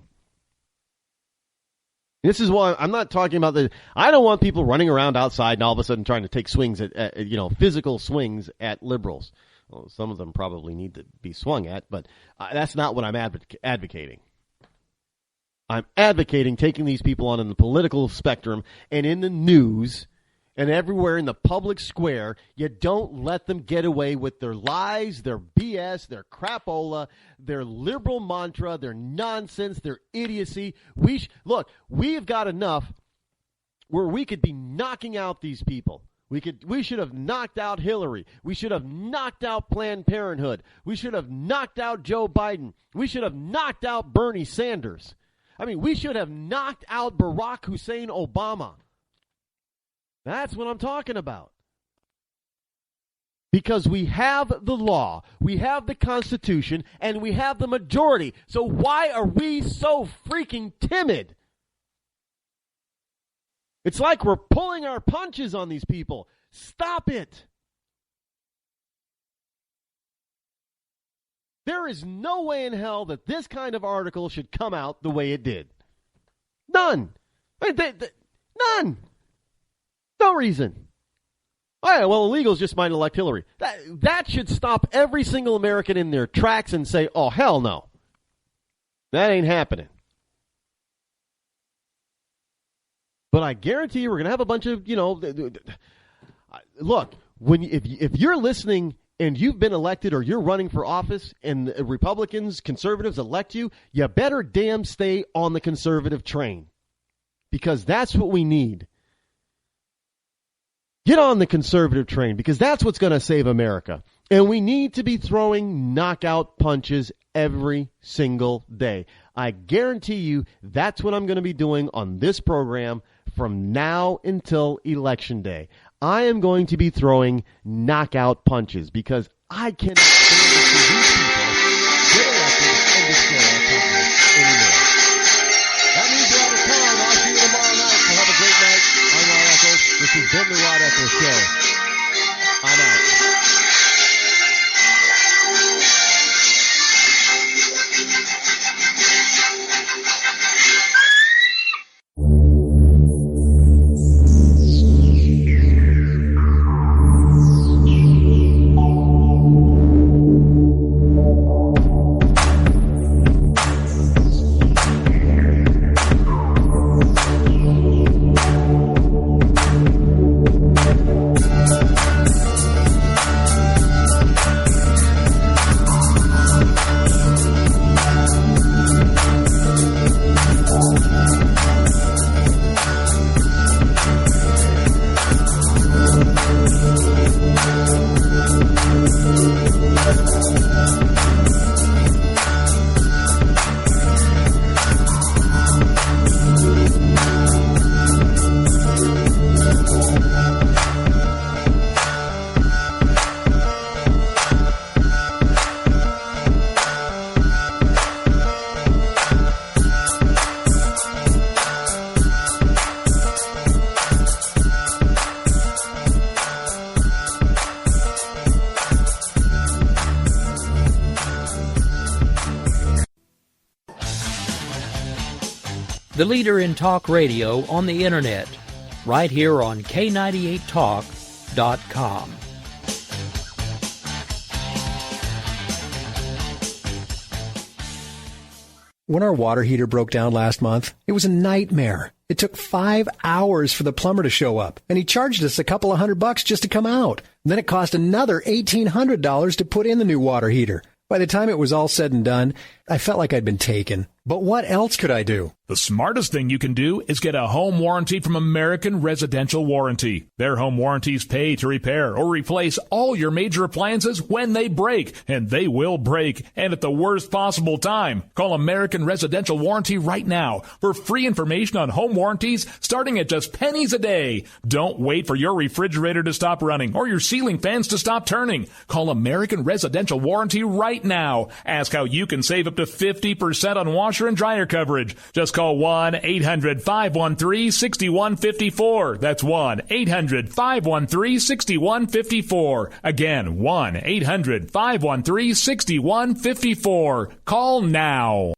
This is why I'm not talking about I don't want people running around outside and all of a sudden trying to take swings at physical swings at liberals. Well, some of them probably need to be swung at, but that's not what I'm advocating. I'm advocating taking these people on in the political spectrum and in the news and everywhere in the public square, you don't let them get away with their lies, their BS, their crapola, their liberal mantra, their nonsense, their idiocy. Look, we've got enough where we could be knocking out these people. We should have knocked out Hillary. We should have knocked out Planned Parenthood. We should have knocked out Joe Biden. We should have knocked out Bernie Sanders. I mean, we should have knocked out Barack Hussein Obama. That's what I'm talking about. Because we have the law, we have the Constitution, and we have the majority. So why are we so freaking timid? It's like we're pulling our punches on these people. Stop it. There is no way in hell that this kind of article should come out the way it did. None. None. No reason. Oh, yeah, well, illegals just might elect Hillary. That should stop every single American in their tracks and say, oh, hell no. That ain't happening. But I guarantee you we're going to have a bunch of, look, if you're listening and you've been elected or you're running for office and Republicans, conservatives elect you, you better damn stay on the conservative train. Because that's what we need. Get on the conservative train because that's what's going to save America. And we need to be throwing knockout punches every single day. I guarantee you that's what I'm going to be doing on this program from now until Election Day. I am going to be throwing knockout punches because I cannot stand to see these people get elected and destroy our country anymore. That means we're out of time. I'll see you tomorrow night. So have a great night. I'm Rod Eccles. This has been the Rod Eccles Show. I'm out. The leader in talk radio on the internet, right here on K98Talk.com. When our water heater broke down last month, it was a nightmare. It took 5 hours for the plumber to show up, and he charged us a couple of $100 just to come out. And then it cost another $1,800 to put in the new water heater. By the time it was all said and done, I felt like I'd been taken. But what else could I do? The smartest thing you can do is get a home warranty from American Residential Warranty. Their home warranties pay to repair or replace all your major appliances when they break, and they will break, and at the worst possible time. Call American Residential Warranty right now for free information on home warranties starting at just pennies a day. Don't wait for your refrigerator to stop running or your ceiling fans to stop turning. Call American Residential Warranty right now. Ask how you can save up to 50% on washer and dryer coverage. Just call 1-800-513-6154. That's 1-800-513-6154. Again, 1-800-513-6154. Call now.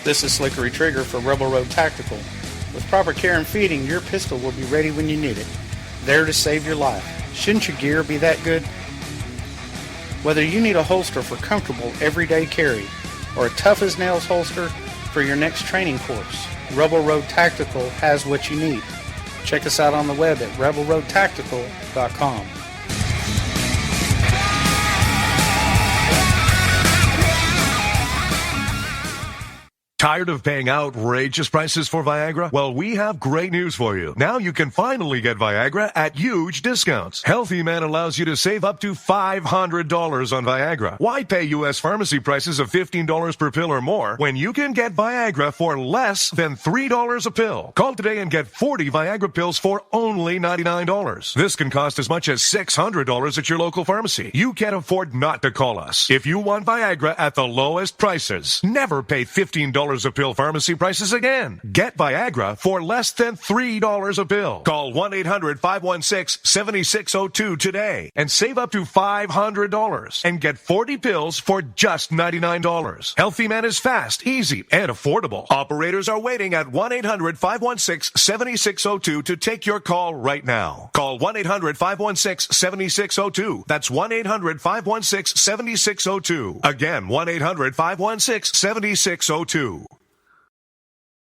This is Slickery Trigger for Rebel Road Tactical. With proper care and feeding, your pistol will be ready when you need it. There to save your life. Shouldn't your gear be that good? Whether you need a holster for comfortable everyday carry or a tough-as-nails holster for your next training course, Rebel Road Tactical has what you need. Check us out on the web at rebelroadtactical.com. Tired of paying outrageous prices for Viagra? Well, we have great news for you. Now you can finally get Viagra at huge discounts. Healthy Man allows you to save up to $500 on Viagra. Why pay U.S. pharmacy prices of $15 per pill or more when you can get Viagra for less than $3 a pill? Call today and get 40 Viagra pills for only $99. This can cost as much as $600 at your local pharmacy. You can't afford not to call us. If you want Viagra at the lowest prices, never pay $15 a pill pharmacy prices again. Get Viagra for less than $3 a pill. Call 1-800-516-7602 today and save up to $500 and get 40 pills for just $99. Healthy Man is fast, easy, and affordable. Operators are waiting at 1-800-516-7602 to take your call right now. Call 1-800-516-7602. That's 1-800-516-7602. Again, 1-800-516-7602.